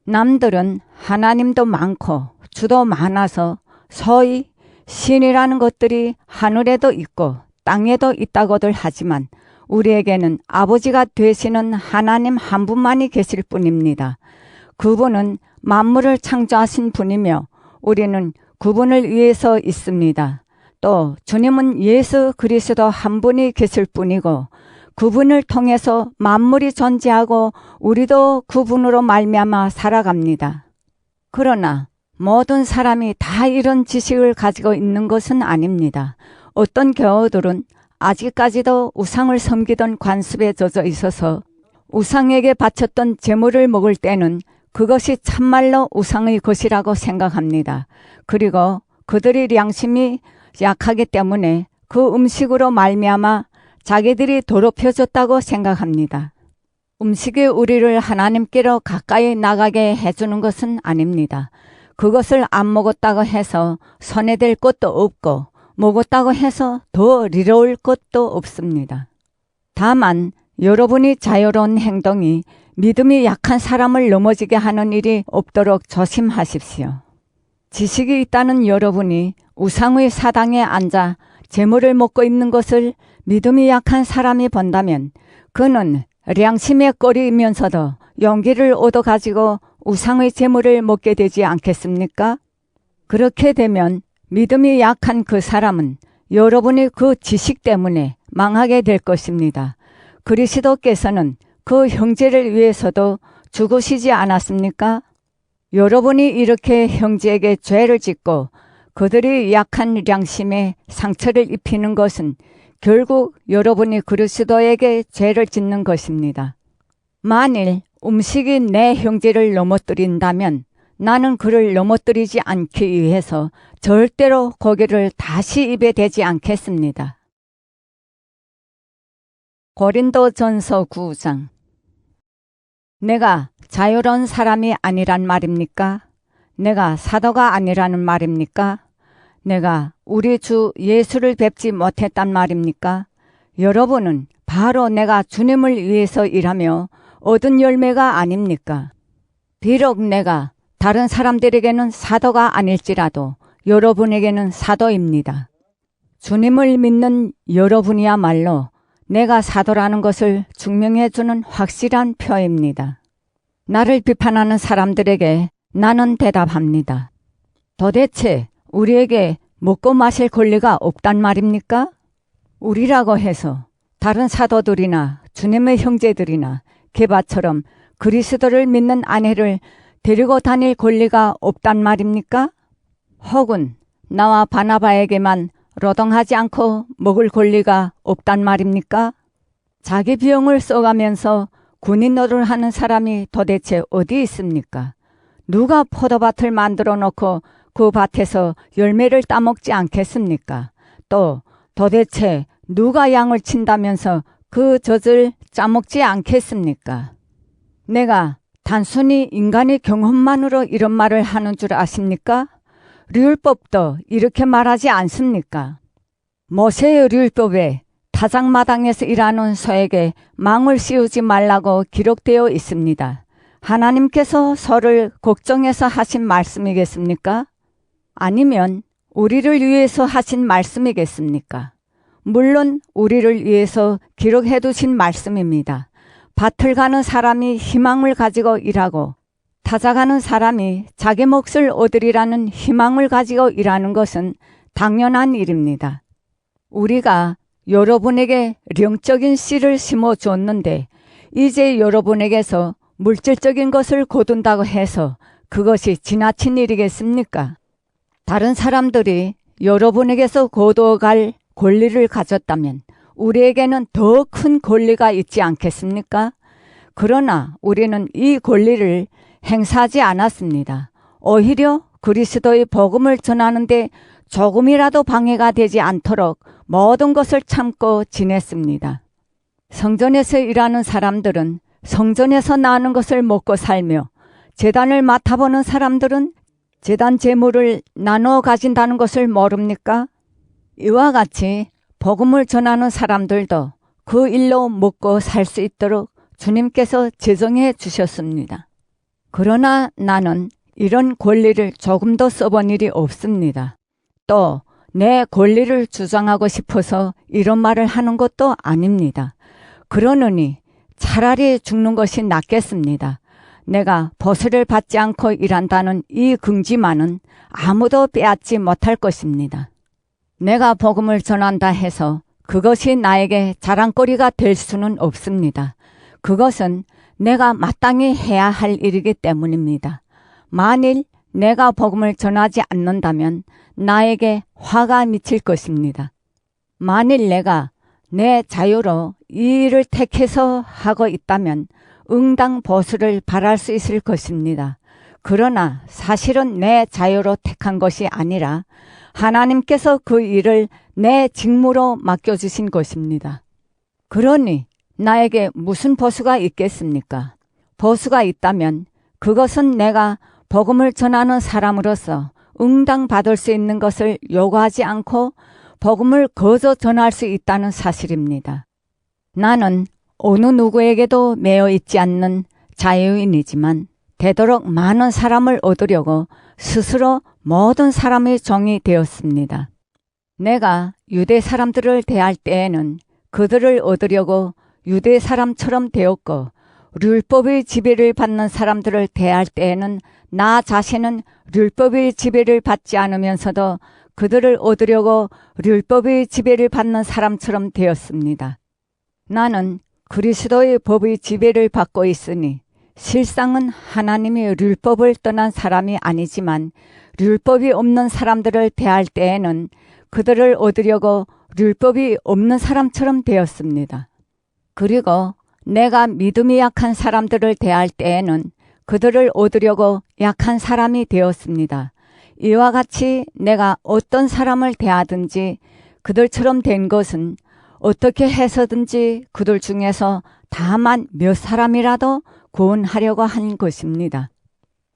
남들은 하나님도 많고 주도 많아서 소위 신이라는 것들이 하늘에도 있고 땅에도 있다고들 하지만 우리에게는 아버지가 되시는 하나님 한 분만이 계실 뿐입니다. 그분은 만물을 창조하신 분이며 우리는 그분을 위해서 있습니다. 또 주님은 예수 그리스도 한 분이 계실 뿐이고 그분을 통해서 만물이 존재하고 우리도 그분으로 말미암아 살아갑니다. 그러나 모든 사람이 다 이런 지식을 가지고 있는 것은 아닙니다. 어떤 교우들은 아직까지도 우상을 섬기던 관습에 젖어 있어서 우상에게 바쳤던 제물을 먹을 때는 그것이 참말로 우상의 것이라고 생각합니다. 그리고 그들의 양심이 약하기 때문에 그 음식으로 말미암아 자기들이 더럽혀졌다고 생각합니다. 음식이 우리를 하나님께로 가까이 나가게 해주는 것은 아닙니다. 그것을 안 먹었다고 해서 손해될 것도 없고 먹었다고 해서 더 리로울 것도 없습니다. 다만 여러분이 자유로운 행동이 믿음이 약한 사람을 넘어지게 하는 일이 없도록 조심하십시오. 지식이 있다는 여러분이 우상의 사당에 앉아 재물을 먹고 있는 것을 믿음이 약한 사람이 본다면 그는良심에 꺼리면서도 용기를 얻어가지고 우상의 재물을 먹게 되지 않겠습니까? 그렇게 되면 믿음이 약한 그 사람은 여러분의 그 지식 때문에 망하게 될 것입니다. 그리스도께서는 그 형제를 위해서도 죽으시지 않았습니까? 여러분이 이렇게 형제에게 죄를 짓고 그들이 약한良심에 상처를 입히는 것은 결국 여러분이 그리스도에게 죄를 짓는 것입니다. 만일 음식이 내 형제를 넘어뜨린다면 나는 그를 넘어뜨리지 않기 위해서 절대로 고기를 다시 입에 대지 않겠습니다. 고린도전서 9장. 내가 자유로운 사람이 아니란 말입니까? 내가 사도가 아니라는 말입니까? 내가 우리 주 예수를 뵙지 못했단 말입니까? 여러분은 바로 내가 주님을 위해서 일하며 얻은 열매가 아닙니까? 비록 내가 다른 사람들에게는 사도가 아닐지라도 여러분에게는 사도입니다. 주님을 믿는 여러분이야말로 내가 사도라는 것을 증명해주는 확실한 표입니다. 나를 비판하는 사람들에게 나는 대답합니다. 도대체 우리에게 먹고 마실 권리가 없단 말입니까? 우리라고 해서 다른 사도들이나 주님의 형제들이나 게바처럼 그리스도를 믿는 아내를 데리고 다닐 권리가 없단 말입니까? 혹은 나와 바나바에게만 노동하지 않고 먹을 권리가 없단 말입니까? 자기 비용을 써가면서 군인 노릇을 하는 사람이 도대체 어디 있습니까? 누가 포도밭을 만들어 놓고 그 밭에서 열매를 따먹지 않겠습니까? 또 도대체 누가 양을 친다면서 그 젖을 짜먹지 않겠습니까? 내가 단순히 인간의 경험만으로 이런 말을 하는 줄 아십니까? 율법도 이렇게 말하지 않습니까? 모세의 율법에 타작마당에서 일하는 소에게 망을 씌우지 말라고 기록되어 있습니다. 하나님께서 소를 걱정해서 하신 말씀이겠습니까? 아니면 우리를 위해서 하신 말씀이겠습니까? 물론 우리를 위해서 기록해 두신 말씀입니다. 밭을 가는 사람이 희망을 가지고 일하고 타작하는 사람이 자기 몫을 얻으리라는 희망을 가지고 일하는 것은 당연한 일입니다. 우리가 여러분에게 영적인 씨를 심어 줬는데 이제 여러분에게서 물질적인 것을 거둔다고 해서 그것이 지나친 일이겠습니까? 다른 사람들이 여러분에게서 거두어갈 권리를 가졌다면 우리에게는 더 큰 권리가 있지 않겠습니까? 그러나 우리는 이 권리를 행사하지 않았습니다. 오히려 그리스도의 복음을 전하는데 조금이라도 방해가 되지 않도록 모든 것을 참고 지냈습니다. 성전에서 일하는 사람들은 성전에서 나는 것을 먹고 살며 제단을 맡아보는 사람들은 제단 제물을 나누어 가진다는 것을 모릅니까? 이와 같이 복음을 전하는 사람들도 그 일로 먹고 살 수 있도록 주님께서 제정해 주셨습니다. 그러나 나는 이런 권리를 조금도 써본 일이 없습니다. 또 내 권리를 주장하고 싶어서 이런 말을 하는 것도 아닙니다. 그러느니 차라리 죽는 것이 낫겠습니다. 내가 보수를 받지 않고 일한다는 이 긍지만은 아무도 빼앗지 못할 것입니다. 내가 복음을 전한다 해서 그것이 나에게 자랑거리가 될 수는 없습니다. 그것은 내가 마땅히 해야 할 일이기 때문입니다. 만일 내가 복음을 전하지 않는다면 나에게 화가 미칠 것입니다. 만일 내가 내 자유로 이 일을 택해서 하고 있다면 응당 보수를 바랄 수 있을 것입니다. 그러나 사실은 내 자유로 택한 것이 아니라 하나님께서 그 일을 내 직무로 맡겨주신 것입니다. 그러니 나에게 무슨 보수가 있겠습니까? 보수가 있다면 그것은 내가 복음을 전하는 사람으로서 응당 받을 수 있는 것을 요구하지 않고 복음을 거저 전할 수 있다는 사실입니다. 나는 어느 누구에게도 매여 있지 않는 자유인이지만 되도록 많은 사람을 얻으려고 스스로 모든 사람의 종이 되었습니다. 내가 유대 사람들을 대할 때에는 그들을 얻으려고 유대 사람처럼 되었고 율법의 지배를 받는 사람들을 대할 때에는 나 자신은 율법의 지배를 받지 않으면서도 그들을 얻으려고 율법의 지배를 받는 사람처럼 되었습니다. 나는 그리스도의 법의 지배를 받고 있으니 실상은 하나님의 율법을 떠난 사람이 아니지만 율법이 없는 사람들을 대할 때에는 그들을 얻으려고 율법이 없는 사람처럼 되었습니다. 그리고 내가 믿음이 약한 사람들을 대할 때에는 그들을 얻으려고 약한 사람이 되었습니다. 이와 같이 내가 어떤 사람을 대하든지 그들처럼 된 것은 어떻게 해서든지 그들 중에서 다만 몇 사람이라도 구원하려고 한 것입니다.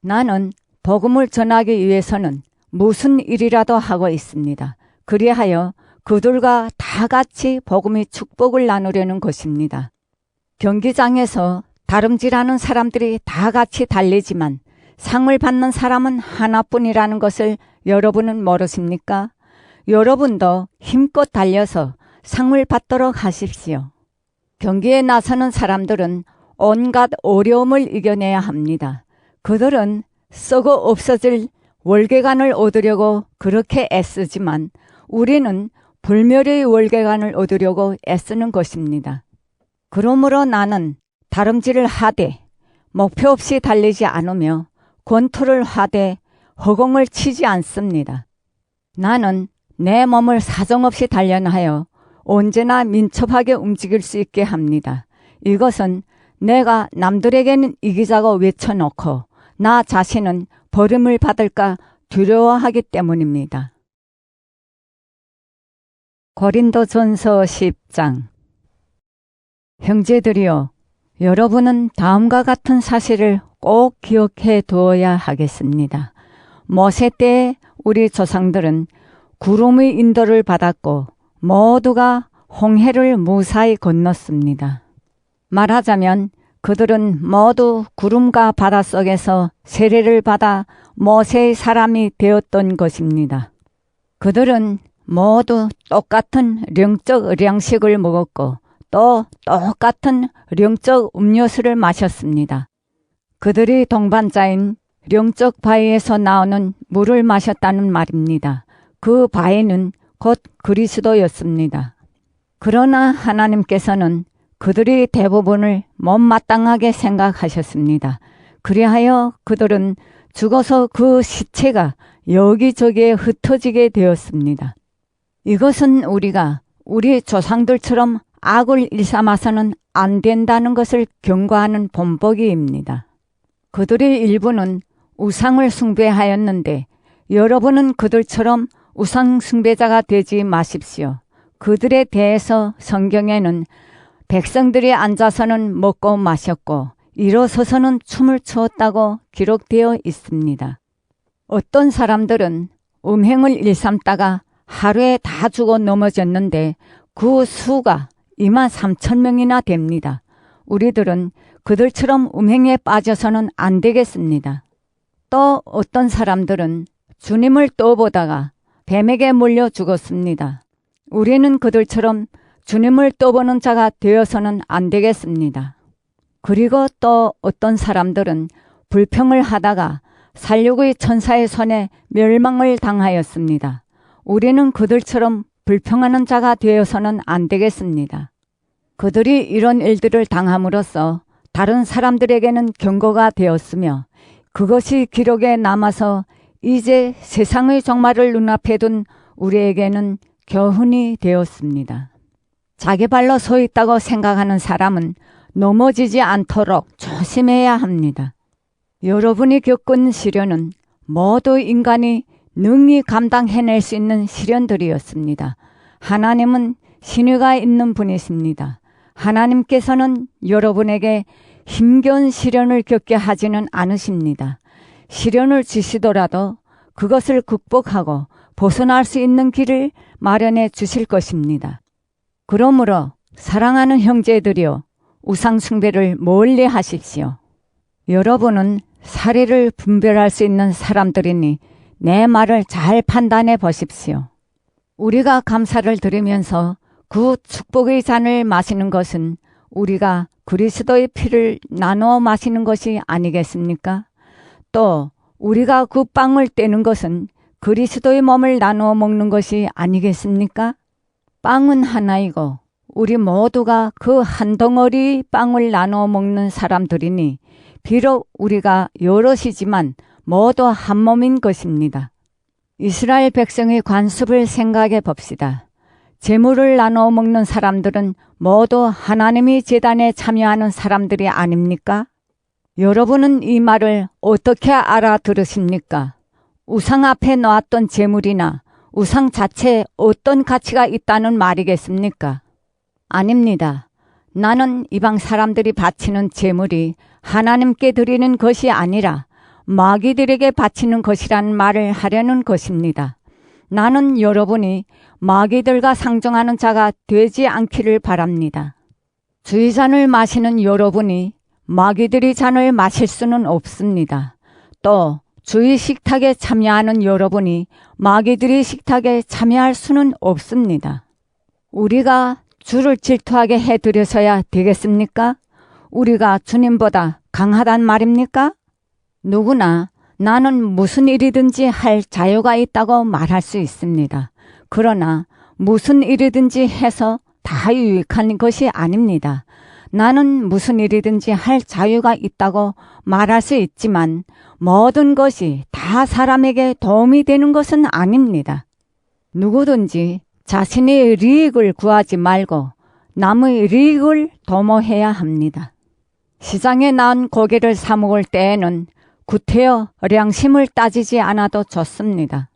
나는 복음을 전하기 위해서는 무슨 일이라도 하고 있습니다. 그리하여 그들과 다 같이 복음의 축복을 나누려는 것입니다. 경기장에서 다름질하는 사람들이 다 같이 달리지만 상을 받는 사람은 하나뿐이라는 것을 여러분은 모르십니까? 여러분도 힘껏 달려서 상을 받도록 하십시오. 경기에 나서는 사람들은 온갖 어려움을 이겨내야 합니다. 그들은 썩어 없어질 월계관을 얻으려고 그렇게 애쓰지만 우리는 불멸의 월계관을 얻으려고 애쓰는 것입니다. 그러므로 나는 다름질을 하되 목표 없이 달리지 않으며 권투를 하되 허공을 치지 않습니다. 나는 내 몸을 사정없이 단련하여 언제나 민첩하게 움직일 수 있게 합니다. 이것은 내가 남들에게는 이기자고 외쳐놓고 나 자신은 버림을 받을까 두려워하기 때문입니다. 고린도전서 10장. 형제들이여, 여러분은 다음과 같은 사실을 꼭 기억해 두어야 하겠습니다. 모세 때에 우리 조상들은 구름의 인도를 받았고 모두가 홍해를 무사히 건넜습니다. 말하자면 그들은 모두 구름과 바다 속에서 세례를 받아 모세의 사람이 되었던 것입니다. 그들은 모두 똑같은 영적 양식을 먹었고 또 똑같은 영적 음료수를 마셨습니다. 그들이 동반자인 영적 바위에서 나오는 물을 마셨다는 말입니다. 그 바위는 곧 그리스도였습니다. 그러나 하나님께서는 그들이 대부분을 못마땅하게 생각하셨습니다. 그리하여 그들은 죽어서 그 시체가 여기저기에 흩어지게 되었습니다. 이것은 우리가 우리 조상들처럼 악을 일삼아서는 안 된다는 것을 경고하는 본보기입니다. 그들의 일부는 우상을 숭배하였는데 여러분은 그들처럼 우상 숭배자가 되지 마십시오. 그들에 대해서 성경에는 백성들이 앉아서는 먹고 마셨고 일어서서는 춤을 추었다고 기록되어 있습니다. 어떤 사람들은 음행을 일삼다가 하루에 다 죽어 넘어졌는데 그 수가 23,000명이나 됩니다. 우리들은 그들처럼 음행에 빠져서는 안 되겠습니다. 또 어떤 사람들은 주님을 떠보다가 뱀에게 물려 죽었습니다. 우리는 그들처럼 주님을 떠보는 자가 되어서는 안 되겠습니다. 그리고 또 어떤 사람들은 불평을 하다가 살육의 천사의 손에 멸망을 당하였습니다. 우리는 그들처럼 불평하는 자가 되어서는 안 되겠습니다. 그들이 이런 일들을 당함으로써 다른 사람들에게는 경고가 되었으며 그것이 기록에 남아서 이제 세상의 종말을 눈앞에 둔 우리에게는 교훈이 되었습니다. 자기 발로 서 있다고 생각하는 사람은 넘어지지 않도록 조심해야 합니다. 여러분이 겪은 시련은 모두 인간이 능히 감당해낼 수 있는 시련들이었습니다. 하나님은 신의가 있는 분이십니다. 하나님께서는 여러분에게 힘겨운 시련을 겪게 하지는 않으십니다. 시련을 주시더라도 그것을 극복하고 벗어날 수 있는 길을 마련해 주실 것입니다. 그러므로 사랑하는 형제들이여 우상 숭배를 멀리 하십시오. 여러분은 사리를 분별할 수 있는 사람들이니 내 말을 잘 판단해 보십시오. 우리가 감사를 드리면서 그 축복의 잔을 마시는 것은 우리가 그리스도의 피를 나누어 마시는 것이 아니겠습니까? 또 우리가 그 빵을 떼는 것은 그리스도의 몸을 나누어 먹는 것이 아니겠습니까? 빵은 하나이고 우리 모두가 그 한 덩어리 빵을 나누어 먹는 사람들이니 비록 우리가 여럿이지만 모두 한 몸인 것입니다. 이스라엘 백성의 관습을 생각해 봅시다. 제물을 나누어 먹는 사람들은 모두 하나님의 제단에 참여하는 사람들이 아닙니까? 여러분은 이 말을 어떻게 알아들으십니까? 우상 앞에 놓았던 제물이나 우상 자체에 어떤 가치가 있다는 말이겠습니까? 아닙니다. 나는 이방 사람들이 바치는 제물이 하나님께 드리는 것이 아니라 마귀들에게 바치는 것이라는 말을 하려는 것입니다. 나는 여러분이 마귀들과 상종하는 자가 되지 않기를 바랍니다. 주의 잔을 마시는 여러분이 마귀들의 잔을 마실 수는 없습니다. 또 주의 식탁에 참여하는 여러분이 마귀들의 식탁에 참여할 수는 없습니다. 우리가 주를 질투하게 해드려서야 되겠습니까? 우리가 주님보다 강하단 말입니까? 누구나 나는 무슨 일이든지 할 자유가 있다고 말할 수 있습니다. 그러나 무슨 일이든지 해서 다 유익한 것이 아닙니다. 나는 무슨 일이든지 할 자유가 있다고 말할 수 있지만 모든 것이 다 사람에게 도움이 되는 것은 아닙니다. 누구든지 자신의 리익을 구하지 말고 남의 리익을 도모해야 합니다. 시장에 나온 고기를 사 먹을 때에는 구태여良심을 따지지 않아도 좋습니다.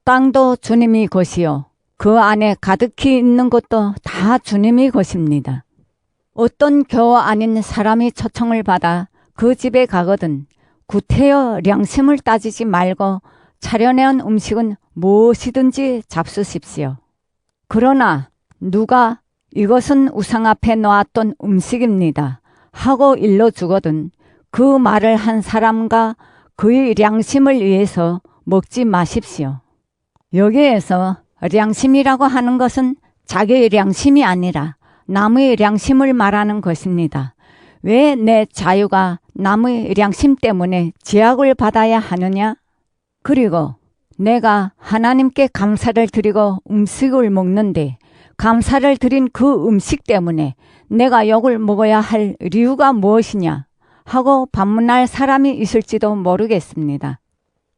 땅도 주님의 것이요 그 안에 가득히 있는 것도 다 주님의 것입니다. 어떤 교우 아닌 사람이 초청을 받아 그 집에 가거든 구태여良심을 따지지 말고 차려내온 음식은 무엇이든지 잡수십시오. 그러나 누가 이것은 우상 앞에 놓았던 음식입니다 하고 일러주거든 그 말을 한 사람과 그의良심을 위해서 먹지 마십시오. 여기에서良심이라고 하는 것은 자기의良심이 아니라 남의良심을 말하는 것입니다. 왜 내 자유가 남의良심 때문에 제약을 받아야 하느냐? 그리고 내가 하나님께 감사를 드리고 음식을 먹는데 감사를 드린 그 음식 때문에 내가 욕을 먹어야 할 이유가 무엇이냐 하고 반문할 사람이 있을지도 모르겠습니다.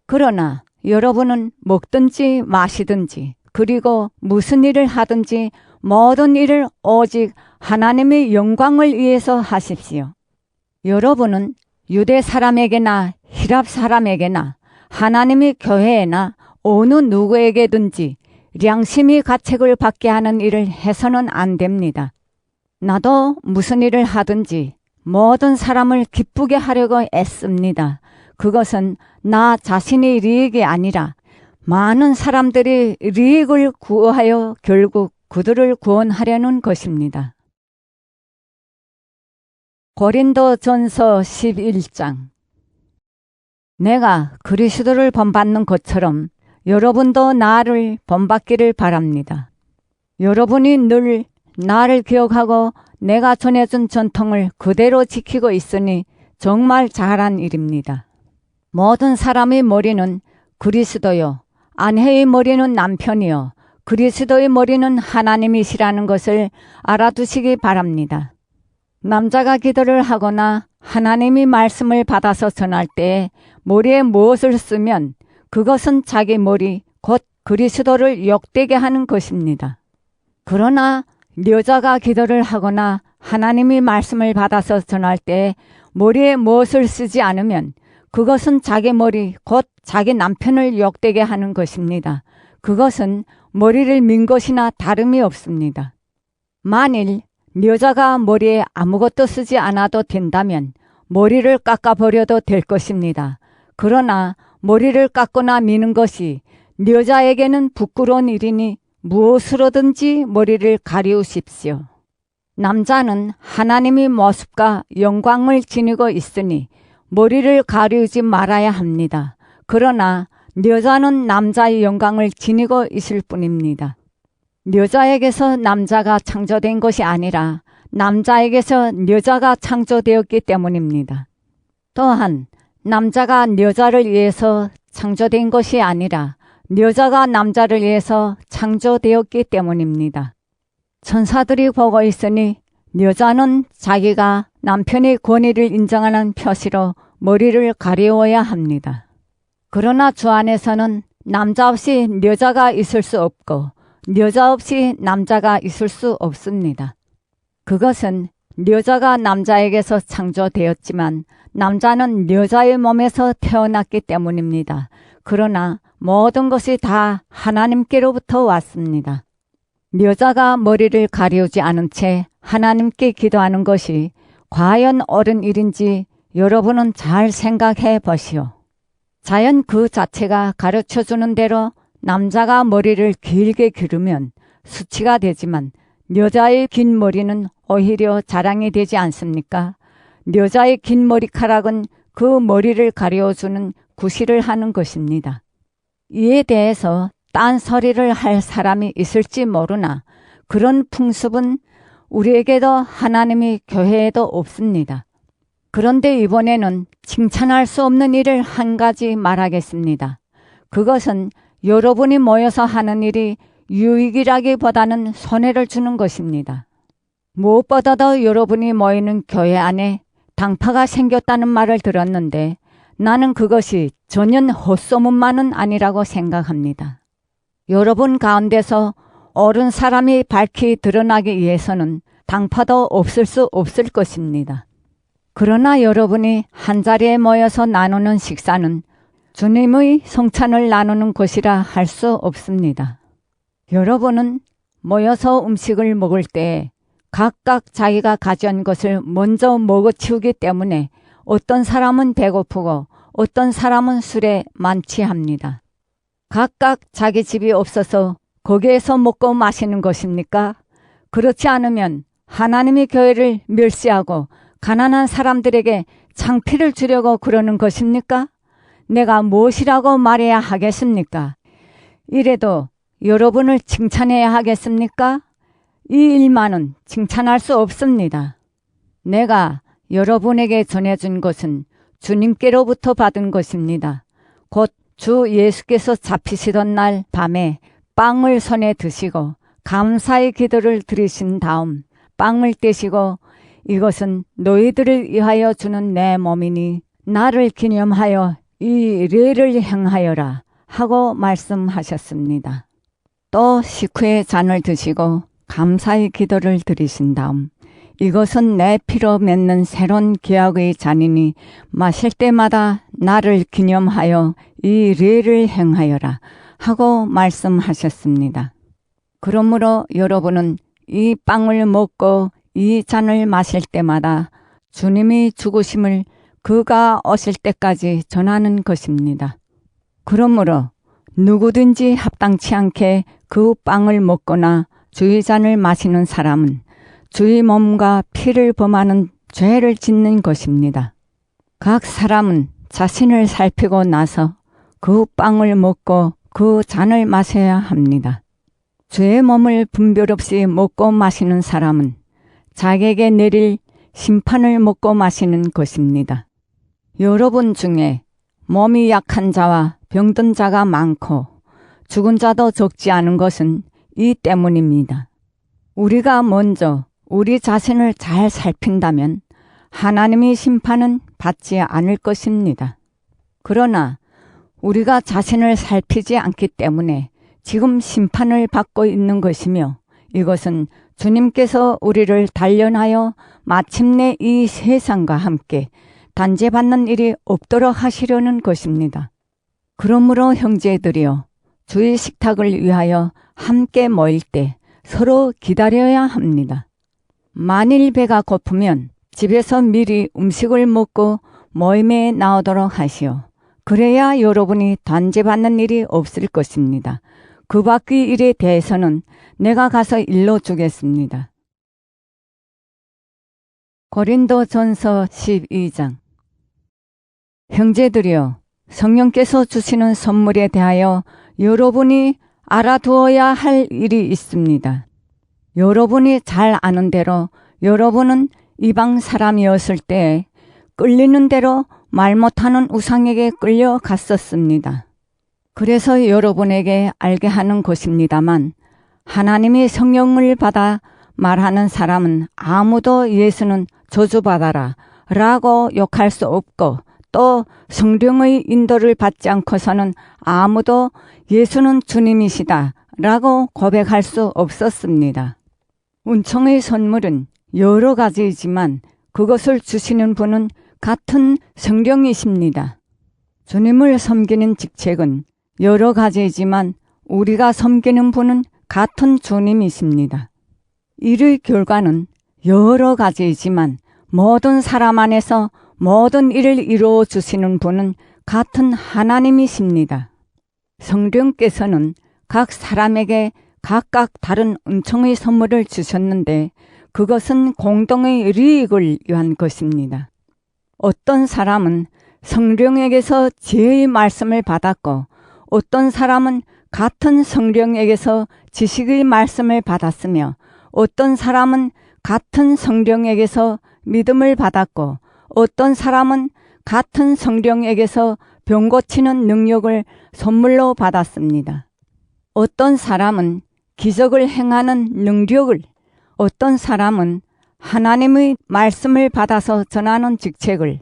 그러나 여러분은 먹든지 마시든지 그리고 무슨 일을 하든지 모든 일을 오직 하나님의 영광을 위해서 하십시오. 여러분은 유대 사람에게나 히랍 사람에게나 하나님의 교회에나 어느 누구에게든지良심이 가책을 받게 하는 일을 해서는 안 됩니다. 나도 무슨 일을 하든지 모든 사람을 기쁘게 하려고 애씁니다. 그것은 나 자신의 이익이 아니라 많은 사람들이 이익을 구하여 결국 그들을 구원하려는 것입니다. 고린도전서 11장. 내가 그리스도를 본받는 것처럼 여러분도 나를 본받기를 바랍니다. 여러분이 늘 나를 기억하고 내가 전해준 전통을 그대로 지키고 있으니 정말 잘한 일입니다. 모든 사람의 머리는 그리스도요, 아내의 머리는 남편이요, 그리스도의 머리는 하나님이시라는 것을 알아두시기 바랍니다. 남자가 기도를 하거나 하나님의 말씀을 받아서 전할 때 머리에 무엇을 쓰면 그것은 자기 머리, 곧 그리스도를 욕되게 하는 것입니다. 그러나 여자가 기도를 하거나 하나님의 말씀을 받아서 전할 때 머리에 무엇을 쓰지 않으면 그것은 자기 머리, 곧 자기 남편을 욕되게 하는 것입니다. 그것은 머리를 민 것이나 다름이 없습니다. 만일 여자가 머리에 아무것도 쓰지 않아도 된다면 머리를 깎아버려도 될 것입니다. 그러나 머리를 깎거나 미는 것이 여자에게는 부끄러운 일이니 무엇으로든지 머리를 가리우십시오. 남자는 하나님의 모습과 영광을 지니고 있으니 머리를 가리우지 말아야 합니다. 그러나 여자는 남자의 영광을 지니고 있을 뿐입니다. 여자에게서 남자가 창조된 것이 아니라 남자에게서 여자가 창조되었기 때문입니다. 또한 남자가 여자를 위해서 창조된 것이 아니라 여자가 남자를 위해서 창조되었기 때문입니다. 천사들이 보고 있으니 여자는 자기가 남편의 권위를 인정하는 표시로 머리를 가리워야 합니다. 그러나 주 안에서는 남자 없이 여자가 있을 수 없고 여자 없이 남자가 있을 수 없습니다. 그것은 여자가 남자에게서 창조되었지만 남자는 여자의 몸에서 태어났기 때문입니다. 그러나 모든 것이 다 하나님께로부터 왔습니다. 여자가 머리를 가리우지 않은 채 하나님께 기도하는 것이 과연 옳은 일인지 여러분은 잘 생각해 보시오. 자연 그 자체가 가르쳐주는 대로 남자가 머리를 길게 기르면 수치가 되지만 여자의 긴 머리는 오히려 자랑이 되지 않습니까? 여자의 긴 머리카락은 그 머리를 가려주는 구실을 하는 것입니다. 이에 대해서 딴소리를 할 사람이 있을지 모르나 그런 풍습은 우리에게도 하나님의 교회에도 없습니다. 그런데 이번에는 칭찬할 수 없는 일을 한 가지 말하겠습니다. 그것은 여러분이 모여서 하는 일이 유익이라기보다는 손해를 주는 것입니다. 무엇보다도 여러분이 모이는 교회 안에 당파가 생겼다는 말을 들었는데 나는 그것이 전혀 헛소문만은 아니라고 생각합니다. 여러분 가운데서 옳은 사람이 밝히 드러나기 위해서는 당파도 없을 수 없을 것입니다. 그러나 여러분이 한자리에 모여서 나누는 식사는 주님의 성찬을 나누는 것이라 할 수 없습니다. 여러분은 모여서 음식을 먹을 때 각각 자기가 가져온 것을 먼저 먹어치우기 때문에 어떤 사람은 배고프고 어떤 사람은 술에 만취합니다. 각각 자기 집이 없어서 거기에서 먹고 마시는 것입니까? 그렇지 않으면 하나님의 교회를 멸시하고 가난한 사람들에게 창피를 주려고 그러는 것입니까? 내가 무엇이라고 말해야 하겠습니까? 이래도 여러분을 칭찬해야 하겠습니까? 이 일만은 칭찬할 수 없습니다. 내가 여러분에게 전해준 것은 주님께로부터 받은 것입니다. 곧 주 예수께서 잡히시던 날 밤에 빵을 손에 드시고 감사의 기도를 드리신 다음 빵을 떼시고 이것은 너희들을 위하여 주는 내 몸이니 나를 기념하여 이례를 행하여라 하고 말씀하셨습니다. 또 식후에 잔을 드시고 감사의 기도를 드리신 다음 이것은 내 피로 맺는 새로운 계약의 잔이니 마실 때마다 나를 기념하여 이례를 행하여라 하고 말씀하셨습니다. 그러므로 여러분은 이 빵을 먹고 이 잔을 마실 때마다 주님이 죽으심을 그가 오실 때까지 전하는 것입니다. 그러므로 누구든지 합당치 않게 그 빵을 먹거나 주의 잔을 마시는 사람은 주의 몸과 피를 범하는 죄를 짓는 것입니다. 각 사람은 자신을 살피고 나서 그 빵을 먹고 그 잔을 마셔야 합니다. 주의 몸을 분별 없이 먹고 마시는 사람은 자기에게 내릴 심판을 먹고 마시는 것입니다. 여러분 중에 몸이 약한 자와 병든 자가 많고 죽은 자도 적지 않은 것은 이 때문입니다. 우리가 먼저 우리 자신을 잘 살핀다면 하나님의 심판은 받지 않을 것입니다. 그러나 우리가 자신을 살피지 않기 때문에 지금 심판을 받고 있는 것이며 이것은 주님께서 우리를 단련하여 마침내 이 세상과 함께 단죄받는 일이 없도록 하시려는 것입니다. 그러므로 형제들이여 주의 식탁을 위하여 함께 모일 때 서로 기다려야 합니다. 만일 배가 고프면 집에서 미리 음식을 먹고 모임에 나오도록 하시오. 그래야 여러분이 단죄받는 일이 없을 것입니다. 그 밖의 일에 대해서는 내가 가서 일러주겠습니다. 고린도전서 12장. 형제들이여, 성령께서 주시는 선물에 대하여 여러분이 알아두어야 할 일이 있습니다. 여러분이 잘 아는 대로 여러분은 이방 사람이었을 때 끌리는 대로 말 못하는 우상에게 끌려갔었습니다. 그래서 여러분에게 알게 하는 것입니다만 하나님의 성령을 받아 말하는 사람은 아무도 예수는 저주받아라 라고 욕할 수 없고 또 성령의 인도를 받지 않고서는 아무도 예수는 주님이시다 라고 고백할 수 없었습니다. 은총의 선물은 여러 가지이지만 그것을 주시는 분은 같은 성령이십니다. 주님을 섬기는 직책은 여러 가지이지만 우리가 섬기는 분은 같은 주님이십니다. 이의 결과는 여러 가지이지만 모든 사람 안에서 모든 일을 이루어 주시는 분은 같은 하나님이십니다. 성령께서는 각 사람에게 각각 다른 은총의 선물을 주셨는데 그것은 공동의 리익을 위한 것입니다. 어떤 사람은 성령에게서 지혜의 말씀을 받았고 어떤 사람은 같은 성령에게서 지식의 말씀을 받았으며 어떤 사람은 같은 성령에게서 믿음을 받았고 어떤 사람은 같은 성령에게서 병 고치는 능력을 선물로 받았습니다. 어떤 사람은 기적을 행하는 능력을, 어떤 사람은 하나님의 말씀을 받아서 전하는 직책을,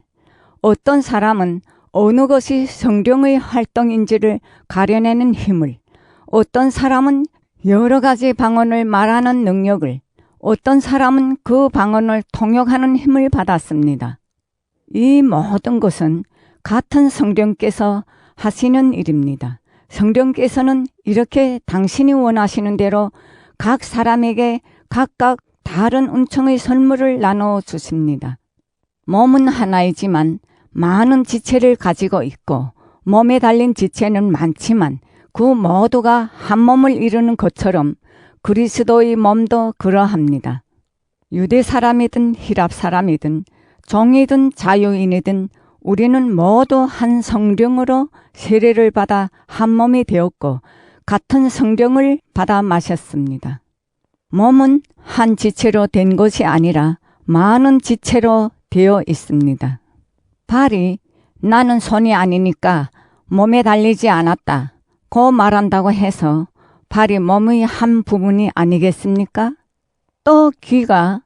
어떤 사람은 어느 것이 성령의 활동인지를 가려내는 힘을, 어떤 사람은 여러 가지 방언을 말하는 능력을, 어떤 사람은 그 방언을 통역하는 힘을 받았습니다. 이 모든 것은 같은 성령께서 하시는 일입니다. 성령께서는 이렇게 당신이 원하시는 대로 각 사람에게 각각 다른 은총의 선물을 나눠 주십니다. 몸은 하나이지만 많은 지체를 가지고 있고 몸에 달린 지체는 많지만 그 모두가 한 몸을 이루는 것처럼 그리스도의 몸도 그러합니다. 유대 사람이든 히랍 사람이든 종이든 자유인이든 우리는 모두 한 성령으로 세례를 받아 한 몸이 되었고 같은 성령을 받아 마셨습니다. 몸은 한 지체로 된 것이 아니라 많은 지체로 되어 있습니다. 발이 나는 손이 아니니까 몸에 달리지 않았다 고 말한다고 해서 발이 몸의 한 부분이 아니겠습니까? 또 귀가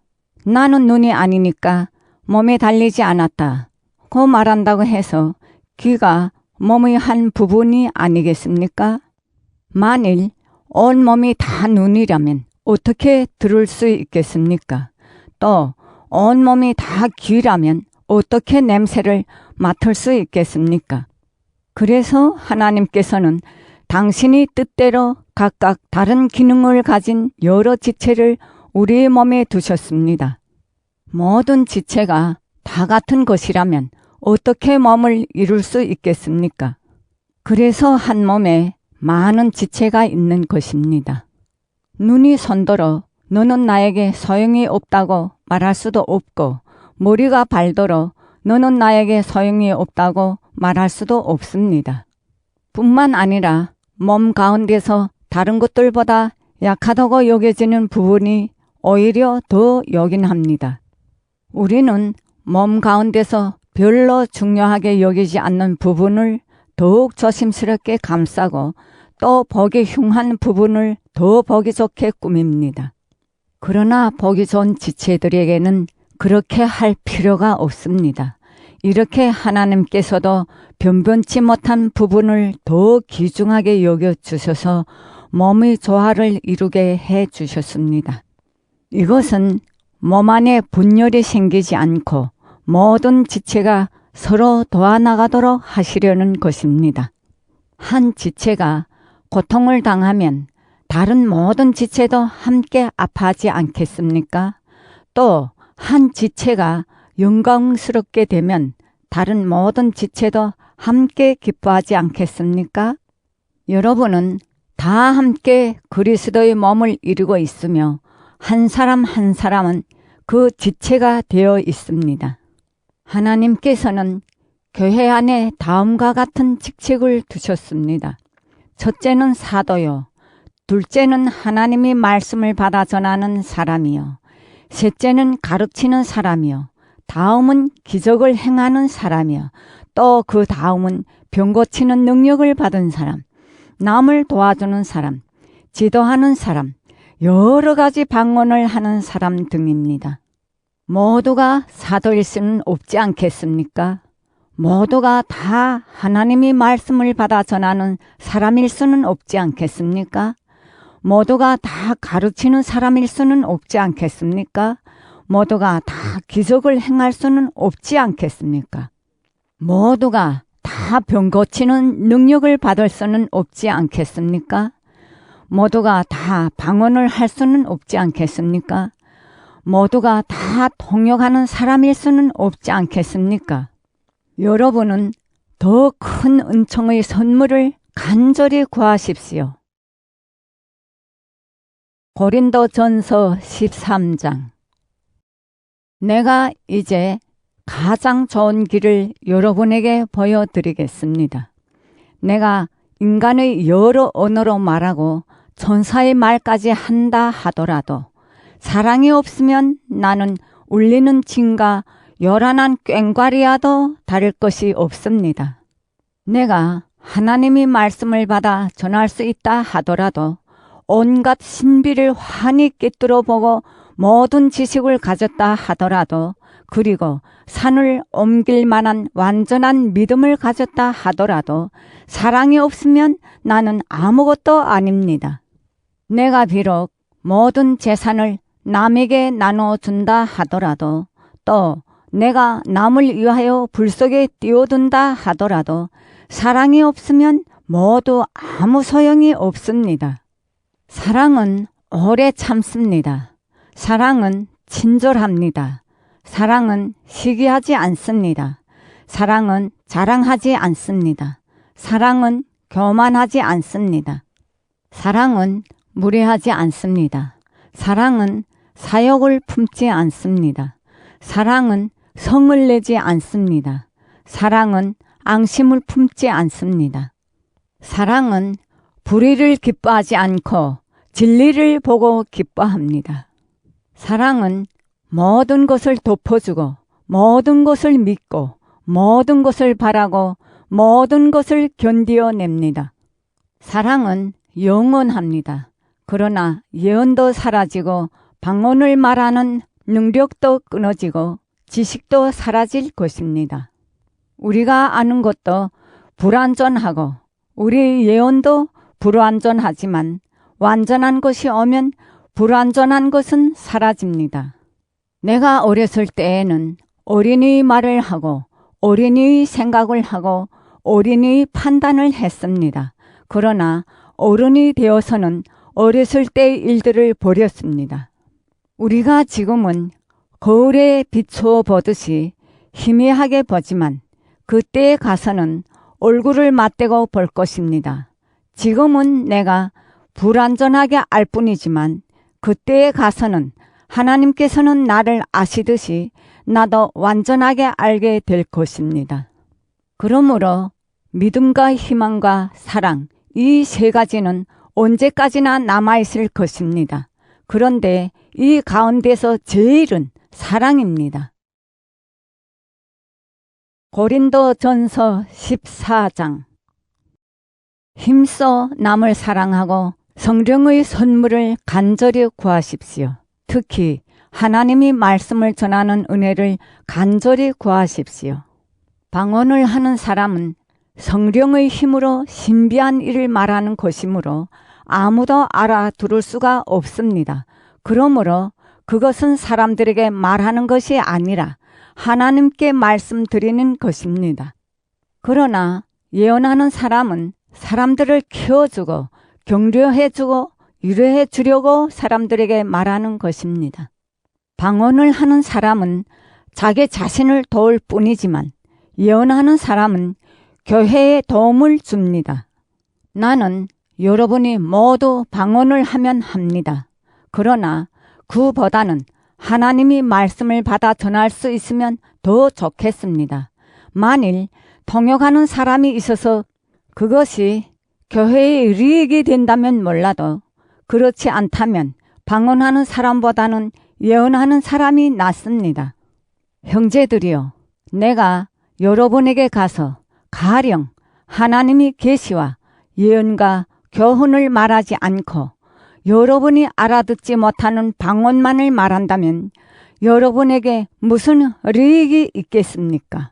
나는 눈이 아니니까 몸에 달리지 않았다 고 말한다고 해서 귀가 몸의 한 부분이 아니겠습니까? 만일 온 몸이 다 눈이라면 어떻게 들을 수 있겠습니까? 또 온 몸이 다 귀라면 어떻게 냄새를 맡을 수 있겠습니까? 그래서 하나님께서는 당신이 뜻대로 각각 다른 기능을 가진 여러 지체를 우리의 몸에 두셨습니다. 모든 지체가 다 같은 것이라면 어떻게 몸을 이룰 수 있겠습니까? 그래서 한 몸에 많은 지체가 있는 것입니다. 눈이 손들어 너는 나에게 소용이 없다고 말할 수도 없고 머리가 발더러 너는 나에게 소용이 없다고 말할 수도 없습니다. 뿐만 아니라 몸 가운데서 다른 것들보다 약하다고 여겨지는 부분이 오히려 더 요긴합니다. 우리는 몸 가운데서 별로 중요하게 여기지 않는 부분을 더욱 조심스럽게 감싸고 또 보기 흉한 부분을 더 보기 좋게 꾸밉니다. 그러나 보기 좋은 지체들에게는 그렇게 할 필요가 없습니다. 이렇게 하나님께서도 변변치 못한 부분을 더 귀중하게 여겨주셔서 몸의 조화를 이루게 해주셨습니다. 이것은 몸 안에 분열이 생기지 않고 모든 지체가 서로 도와나가도록 하시려는 것입니다. 한 지체가 고통을 당하면 다른 모든 지체도 함께 아파하지 않겠습니까? 또 한 지체가 영광스럽게 되면 다른 모든 지체도 함께 기뻐하지 않겠습니까? 여러분은 다 함께 그리스도의 몸을 이루고 있으며 한 사람 한 사람은 그 지체가 되어 있습니다. 하나님께서는 교회 안에 다음과 같은 직책을 두셨습니다. 첫째는 사도요, 둘째는 하나님의 말씀을 받아 전하는 사람이요, 셋째는 가르치는 사람이요, 다음은 기적을 행하는 사람이요, 또 그 다음은 병 고치는 능력을 받은 사람, 남을 도와주는 사람, 지도하는 사람, 여러 가지 방언을 하는 사람 등입니다. 모두가 사도일 수는 없지 않겠습니까? 모두가 다 하나님의 말씀을 받아 전하는 사람일 수는 없지 않겠습니까? 모두가 다 가르치는 사람일 수는 없지 않겠습니까? 모두가 다 기적을 행할 수는 없지 않겠습니까? 모두가 다 병 고치는 능력을 받을 수는 없지 않겠습니까? 모두가 다 방언을 할 수는 없지 않겠습니까? 모두가 다 통역하는 사람일 수는 없지 않겠습니까? 여러분은 더 큰 은총의 선물을 간절히 구하십시오. 고린도전서 13장. 내가 이제 가장 좋은 길을 여러분에게 보여드리겠습니다. 내가 인간의 여러 언어로 말하고 천사의 말까지 한다 하더라도 사랑이 없으면 나는 울리는 징과 요란한 꽹과리와도 다를 것이 없습니다. 내가 하나님의 말씀을 받아 전할 수 있다 하더라도 온갖 신비를 환히 꿰뚫어 보고 모든 지식을 가졌다 하더라도 그리고 산을 옮길 만한 완전한 믿음을 가졌다 하더라도 사랑이 없으면 나는 아무것도 아닙니다. 내가 비록 모든 재산을 남에게 나눠준다 하더라도 또 내가 남을 위하여 불 속에 띄워둔다 하더라도 사랑이 없으면 모두 아무 소용이 없습니다. 사랑은 오래 참습니다. 사랑은 친절합니다. 사랑은 시기하지 않습니다. 사랑은 자랑하지 않습니다. 사랑은 교만하지 않습니다. 사랑은 무례하지 않습니다. 사랑은 사욕을 품지 않습니다. 사랑은 성을 내지 않습니다. 사랑은 앙심을 품지 않습니다. 사랑은 불의를 기뻐하지 않고 진리를 보고 기뻐합니다. 사랑은 모든 것을 덮어주고 모든 것을 믿고 모든 것을 바라고 모든 것을 견디어냅니다. 사랑은 영원합니다. 그러나 예언도 사라지고 방언을 말하는 능력도 끊어지고 지식도 사라질 것입니다. 우리가 아는 것도 불완전하고 우리 예언도 불완전하지만 완전한 것이 오면 불완전한 것은 사라집니다. 내가 어렸을 때에는 어린이의 말을 하고 어린이의 생각을 하고 어린이의 판단을 했습니다. 그러나 어른이 되어서는 어렸을 때의 일들을 버렸습니다. 우리가 지금은 거울에 비추어 보듯이 희미하게 보지만 그때에 가서는 얼굴을 맞대고 볼 것입니다. 지금은 내가 불완전하게 알 뿐이지만 그때에 가서는 하나님께서는 나를 아시듯이 나도 완전하게 알게 될 것입니다. 그러므로 믿음과 희망과 사랑, 이 세 가지는 언제까지나 남아있을 것입니다. 그런데 이 가운데서 제일은 사랑입니다. 고린도전서 14장. 힘써 남을 사랑하고 성령의 선물을 간절히 구하십시오. 특히 하나님이 말씀을 전하는 은혜를 간절히 구하십시오. 방언을 하는 사람은 성령의 힘으로 신비한 일을 말하는 것이므로 아무도 알아들을 수가 없습니다. 그러므로 그것은 사람들에게 말하는 것이 아니라 하나님께 말씀드리는 것입니다. 그러나 예언하는 사람은 사람들을 키워주고 격려해주고 위로해 주려고 사람들에게 말하는 것입니다. 방언을 하는 사람은 자기 자신을 도울 뿐이지만 예언하는 사람은 교회에 도움을 줍니다. 나는 여러분이 모두 방언을 하면 합니다. 그러나 그보다는 하나님이 말씀을 받아 전할 수 있으면 더 좋겠습니다. 만일 통역하는 사람이 있어서 그것이 교회의 이익이 된다면 몰라도 그렇지 않다면 방언하는 사람보다는 예언하는 사람이 낫습니다. 형제들이여, 내가 여러분에게 가서 가령 하나님이 계시와 예언과 교훈을 말하지 않고 여러분이 알아듣지 못하는 방언만을 말한다면 여러분에게 무슨 이익이 있겠습니까?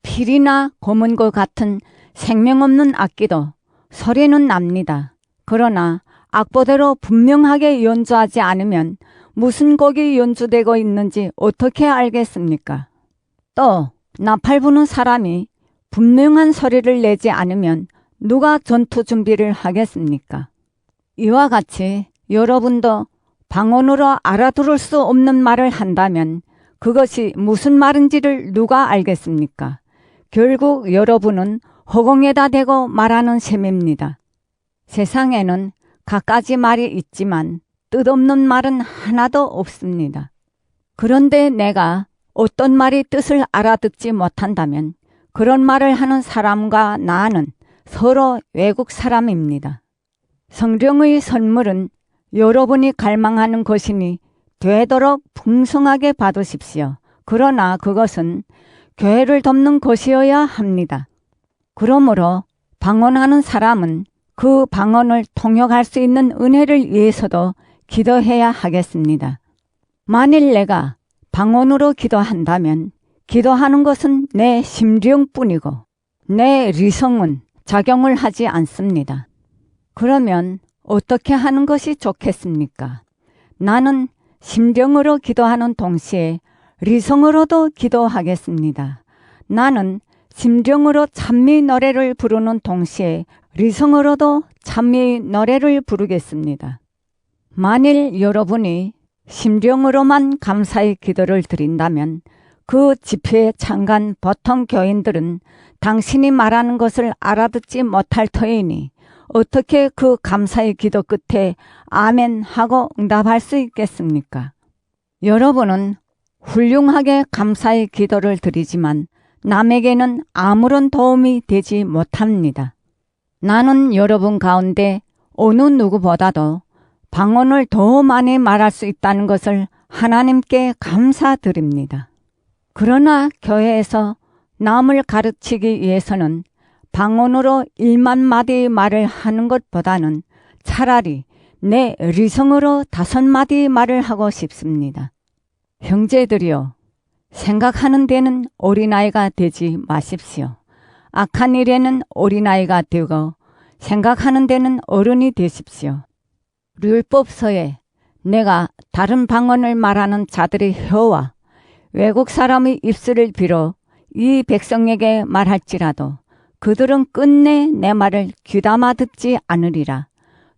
필이나 고문과 같은 생명 없는 악기도 소리는 납니다. 그러나 악보대로 분명하게 연주하지 않으면 무슨 곡이 연주되고 있는지 어떻게 알겠습니까? 또 나팔 부는 사람이 분명한 소리를 내지 않으면 누가 전투 준비를 하겠습니까? 이와 같이 여러분도 방언으로 알아들을 수 없는 말을 한다면 그것이 무슨 말인지를 누가 알겠습니까? 결국 여러분은 허공에다 대고 말하는 셈입니다. 세상에는 갖가지 말이 있지만 뜻없는 말은 하나도 없습니다. 그런데 내가 어떤 말이 뜻을 알아듣지 못한다면 그런 말을 하는 사람과 나는 서로 외국 사람입니다. 성령의 선물은 여러분이 갈망하는 것이니 되도록 풍성하게 받으십시오. 그러나 그것은 교회를 돕는 것이어야 합니다. 그러므로 방언하는 사람은 그 방언을 통역할 수 있는 은혜를 위해서도 기도해야 하겠습니다. 만일 내가 방언으로 기도한다면 기도하는 것은 내 심령뿐이고 내 리성은 작용을 하지 않습니다. 그러면 어떻게 하는 것이 좋겠습니까? 나는 심령으로 기도하는 동시에 리성으로도 기도하겠습니다. 나는 심령으로 찬미 노래를 부르는 동시에 리성으로도 찬미 노래를 부르겠습니다. 만일 여러분이 심령으로만 감사의 기도를 드린다면 그 집회에 참가한 보통 교인들은 당신이 말하는 것을 알아듣지 못할 터이니 어떻게 그 감사의 기도 끝에 아멘 하고 응답할 수 있겠습니까? 여러분은 훌륭하게 감사의 기도를 드리지만 남에게는 아무런 도움이 되지 못합니다. 나는 여러분 가운데 어느 누구보다도 방언을 더 많이 말할 수 있다는 것을 하나님께 감사드립니다. 그러나 교회에서 남을 가르치기 위해서는 방언으로 1만 마디의 말을 하는 것보다는 차라리 내 리성으로 5마디의 말을 하고 싶습니다. 형제들이여, 생각하는 데는 어린아이가 되지 마십시오. 악한 일에는 어린아이가 되고 생각하는 데는 어른이 되십시오. 율법서에 내가 다른 방언을 말하는 자들의 혀와 외국 사람의 입술을 빌어 이 백성에게 말할지라도 그들은 끝내 내 말을 귀담아 듣지 않으리라.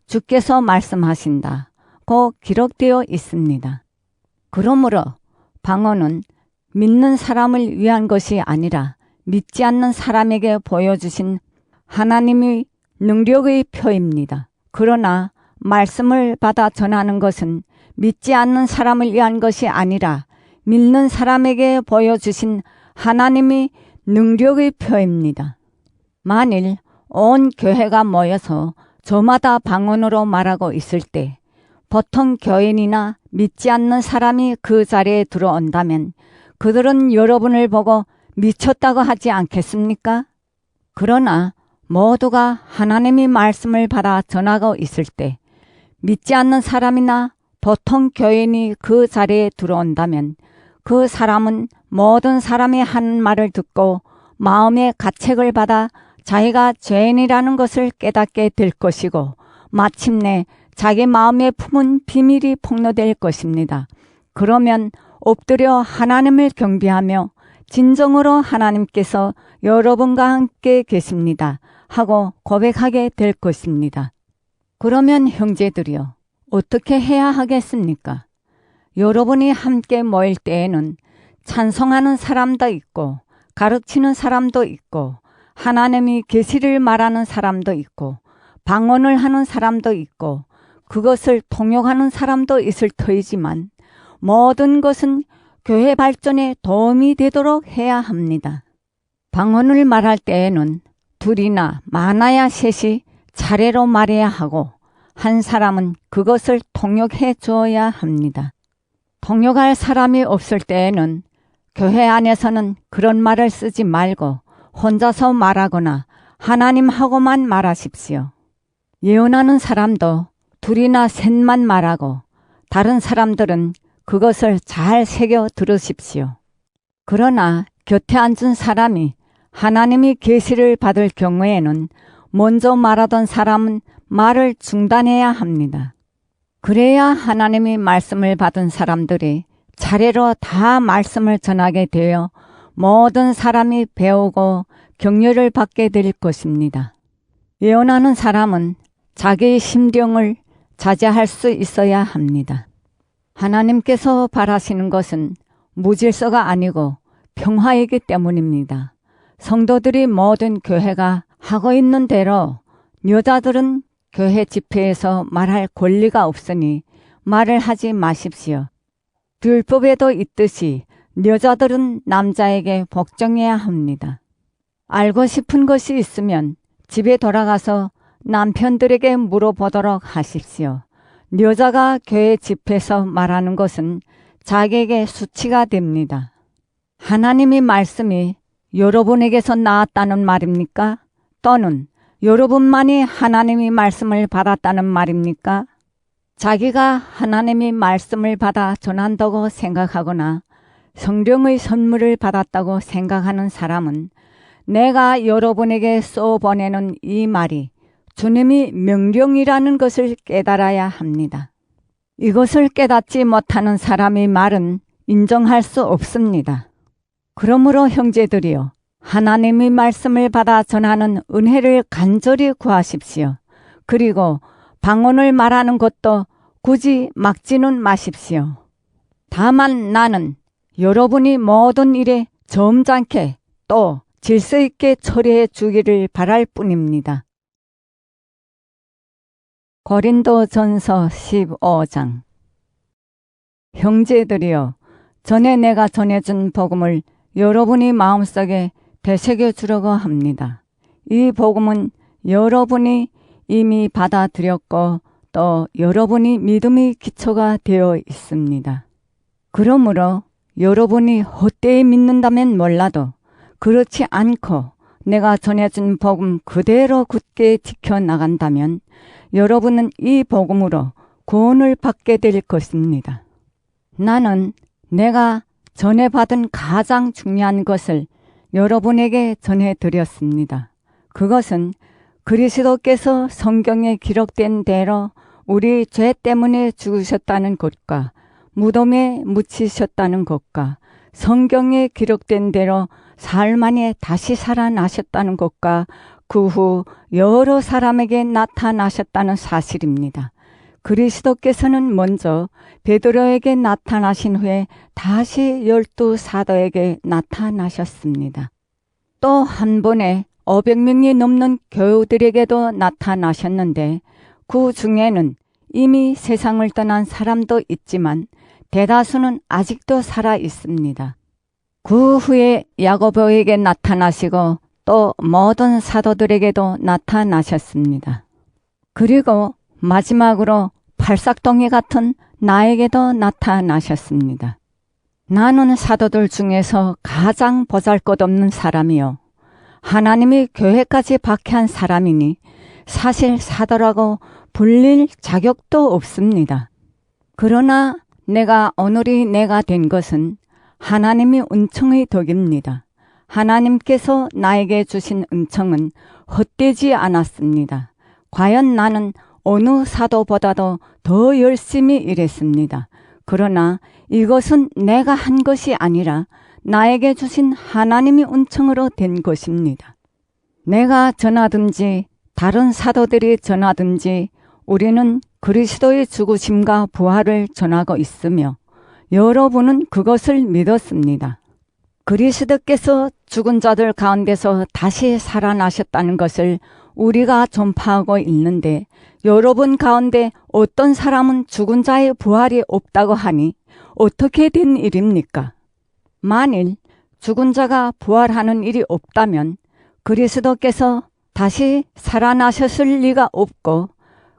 주께서 말씀하신다. 고 기록되어 있습니다. 그러므로 방언은 믿는 사람을 위한 것이 아니라 믿지 않는 사람에게 보여주신 하나님의 능력의 표입니다. 그러나 말씀을 받아 전하는 것은 믿지 않는 사람을 위한 것이 아니라 믿는 사람에게 보여주신 하나님의 능력의 표입니다. 만일 온 교회가 모여서 저마다 방언으로 말하고 있을 때 보통 교인이나 믿지 않는 사람이 그 자리에 들어온다면 그들은 여러분을 보고 미쳤다고 하지 않겠습니까? 그러나 모두가 하나님의 말씀을 받아 전하고 있을 때 믿지 않는 사람이나 보통 교인이 그 자리에 들어온다면 그 사람은 모든 사람이 하는 말을 듣고 마음의 가책을 받아 자기가 죄인이라는 것을 깨닫게 될 것이고 마침내 자기 마음에 품은 비밀이 폭로될 것입니다. 그러면 엎드려 하나님을 경배하며 진정으로 하나님께서 여러분과 함께 계십니다 하고 고백하게 될 것입니다. 그러면 형제들이여, 어떻게 해야 하겠습니까? 여러분이 함께 모일 때에는 찬송하는 사람도 있고 가르치는 사람도 있고 하나님이 계시를 말하는 사람도 있고 방언을 하는 사람도 있고 그것을 통역하는 사람도 있을 터이지만 모든 것은 교회 발전에 도움이 되도록 해야 합니다. 방언을 말할 때에는 둘이나 많아야 셋이 차례로 말해야 하고 한 사람은 그것을 통역해 주어야 합니다. 통역할 사람이 없을 때에는 교회 안에서는 그런 말을 쓰지 말고 혼자서 말하거나 하나님하고만 말하십시오. 예언하는 사람도 둘이나 셋만 말하고 다른 사람들은 그것을 잘 새겨 들으십시오. 그러나 곁에 앉은 사람이 하나님의 계시를 받을 경우에는 먼저 말하던 사람은 말을 중단해야 합니다. 그래야 하나님의 말씀을 받은 사람들이 차례로 다 말씀을 전하게 되어 모든 사람이 배우고 격려를 받게 될 것입니다. 예언하는 사람은 자기의 심령을 자제할 수 있어야 합니다. 하나님께서 바라시는 것은 무질서가 아니고 평화이기 때문입니다. 성도들이 모든 교회가 하고 있는 대로 여자들은 교회 집회에서 말할 권리가 없으니 말을 하지 마십시오. 율법에도 있듯이 여자들은 남자에게 복종해야 합니다. 알고 싶은 것이 있으면 집에 돌아가서 남편들에게 물어보도록 하십시오. 여자가 교회 집회에서 말하는 것은 자기에게 수치가 됩니다. 하나님의 말씀이 여러분에게서 나왔다는 말입니까? 또는 여러분만이 하나님의 말씀을 받았다는 말입니까? 자기가 하나님의 말씀을 받아 전한다고 생각하거나 성령의 선물을 받았다고 생각하는 사람은 내가 여러분에게 쏘보내는 이 말이 주님의 명령이라는 것을 깨달아야 합니다. 이것을 깨닫지 못하는 사람의 말은 인정할 수 없습니다. 그러므로 형제들이여, 하나님의 말씀을 받아 전하는 은혜를 간절히 구하십시오. 그리고 방언을 말하는 것도 굳이 막지는 마십시오. 다만 나는 여러분이 모든 일에 점잖게 또 질서 있게 처리해 주기를 바랄 뿐입니다. 고린도전서 15장. 형제들이여, 전에 내가 전해준 복음을 여러분이 마음속에 되새겨 주려고 합니다. 이 복음은 여러분이 이미 받아들였고 또 여러분이 믿음의 기초가 되어 있습니다. 그러므로 여러분이 헛되이 믿는다면 몰라도 그렇지 않고 내가 전해준 복음 그대로 굳게 지켜나간다면 여러분은 이 복음으로 구원을 받게 될 것입니다. 나는 내가 전해받은 가장 중요한 것을 여러분에게 전해드렸습니다. 그것은 그리스도께서 성경에 기록된 대로 우리 죄 때문에 죽으셨다는 것과 무덤에 묻히셨다는 것과 성경에 기록된 대로 사흘 만에 다시 살아나셨다는 것과 그 후 여러 사람에게 나타나셨다는 사실입니다. 그리스도께서는 먼저 베드로에게 나타나신 후에 다시 12사도에게 나타나셨습니다. 또 한 번에 500명이 넘는 교우들에게도 나타나셨는데 그 중에는 이미 세상을 떠난 사람도 있지만 대다수는 아직도 살아 있습니다. 그 후에 야고보에게 나타나시고 또 모든 사도들에게도 나타나셨습니다. 그리고 마지막으로 팔싹동이 같은 나에게도 나타나셨습니다. 나는 사도들 중에서 가장 보잘것없는 사람이요. 하나님이 교회까지 박해한 사람이니 사실 사도라고 불릴 자격도 없습니다. 그러나 내가 오늘이 내가 된 것은 하나님이 은총의 덕입니다. 하나님께서 나에게 주신 은총은 헛되지 않았습니다. 과연 나는 어느 사도보다도 더 열심히 일했습니다. 그러나 이것은 내가 한 것이 아니라 나에게 주신 하나님의 은총으로 된 것입니다. 내가 전하든지 다른 사도들이 전하든지 우리는 그리스도의 죽으심과 부활을 전하고 있으며 여러분은 그것을 믿었습니다. 그리스도께서 죽은 자들 가운데서 다시 살아나셨다는 것을 우리가 전파하고 있는데 여러분 가운데 어떤 사람은 죽은 자의 부활이 없다고 하니 어떻게 된 일입니까? 만일 죽은 자가 부활하는 일이 없다면 그리스도께서 다시 살아나셨을 리가 없고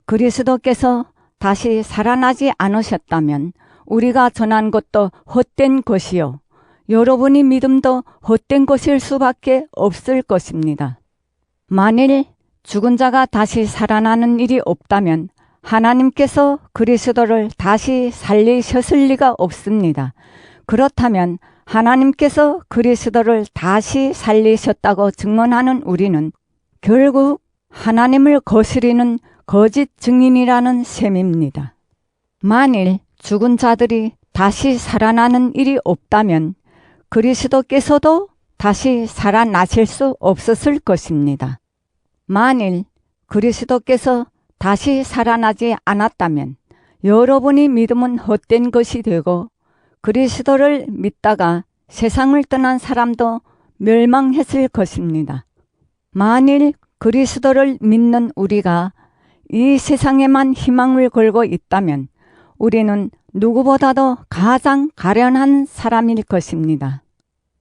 그리스도께서 다시 살아나지 않으셨다면 우리가 전한 것도 헛된 것이요. 여러분의 믿음도 헛된 것일 수밖에 없을 것입니다. 만일 죽은 자가 다시 살아나는 일이 없다면 하나님께서 그리스도를 다시 살리셨을 리가 없습니다. 그렇다면 하나님께서 그리스도를 다시 살리셨다고 증언하는 우리는 결국 하나님을 거스리는 거짓 증인이라는 셈입니다. 만일 죽은 자들이 다시 살아나는 일이 없다면 그리스도께서도 다시 살아나실 수 없었을 것입니다. 만일 그리스도께서 다시 살아나지 않았다면 여러분의 믿음은 헛된 것이 되고 그리스도를 믿다가 세상을 떠난 사람도 멸망했을 것입니다. 만일 그리스도를 믿는 우리가 이 세상에만 희망을 걸고 있다면 우리는 누구보다도 가장 가련한 사람일 것입니다.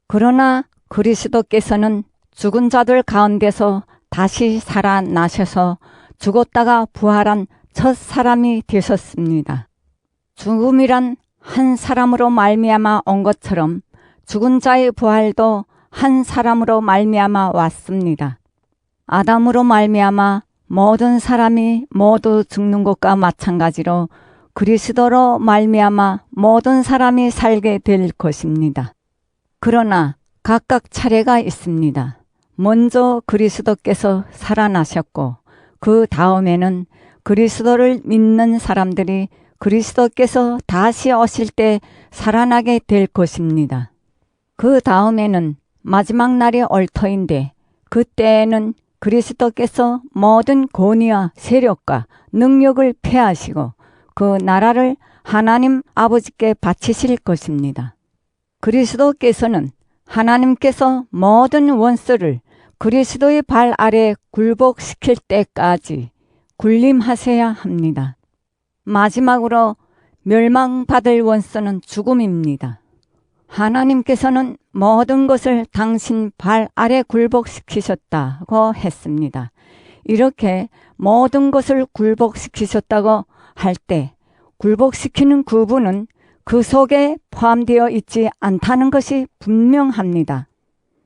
그러나 그리스도께서는 죽은 자들 가운데서 다시 살아나셔서 죽었다가 부활한 첫 사람이 되셨습니다. 죽음이란 한 사람으로 말미암아 온 것처럼 죽은 자의 부활도 한 사람으로 말미암아 왔습니다. 아담으로 말미암아 모든 사람이 모두 죽는 것과 마찬가지로 그리스도로 말미암아 모든 사람이 살게 될 것입니다. 그러나 각각 차례가 있습니다. 먼저 그리스도께서 살아나셨고 그 다음에는 그리스도를 믿는 사람들이 그리스도께서 다시 오실 때 살아나게 될 것입니다. 그 다음에는 마지막 날이 올 터인데 그때에는 그리스도께서 모든 권위와 세력과 능력을 폐하시고 그 나라를 하나님 아버지께 바치실 것입니다. 그리스도께서는 하나님께서 모든 원수를 그리스도의 발 아래 굴복시킬 때까지 군림하셔야 합니다. 마지막으로 멸망받을 원수는 죽음입니다. 하나님께서는 모든 것을 당신 발 아래 굴복시키셨다고 했습니다. 이렇게 모든 것을 굴복시키셨다고 할 때 굴복시키는 그분은 그 속에 포함되어 있지 않다는 것이 분명합니다.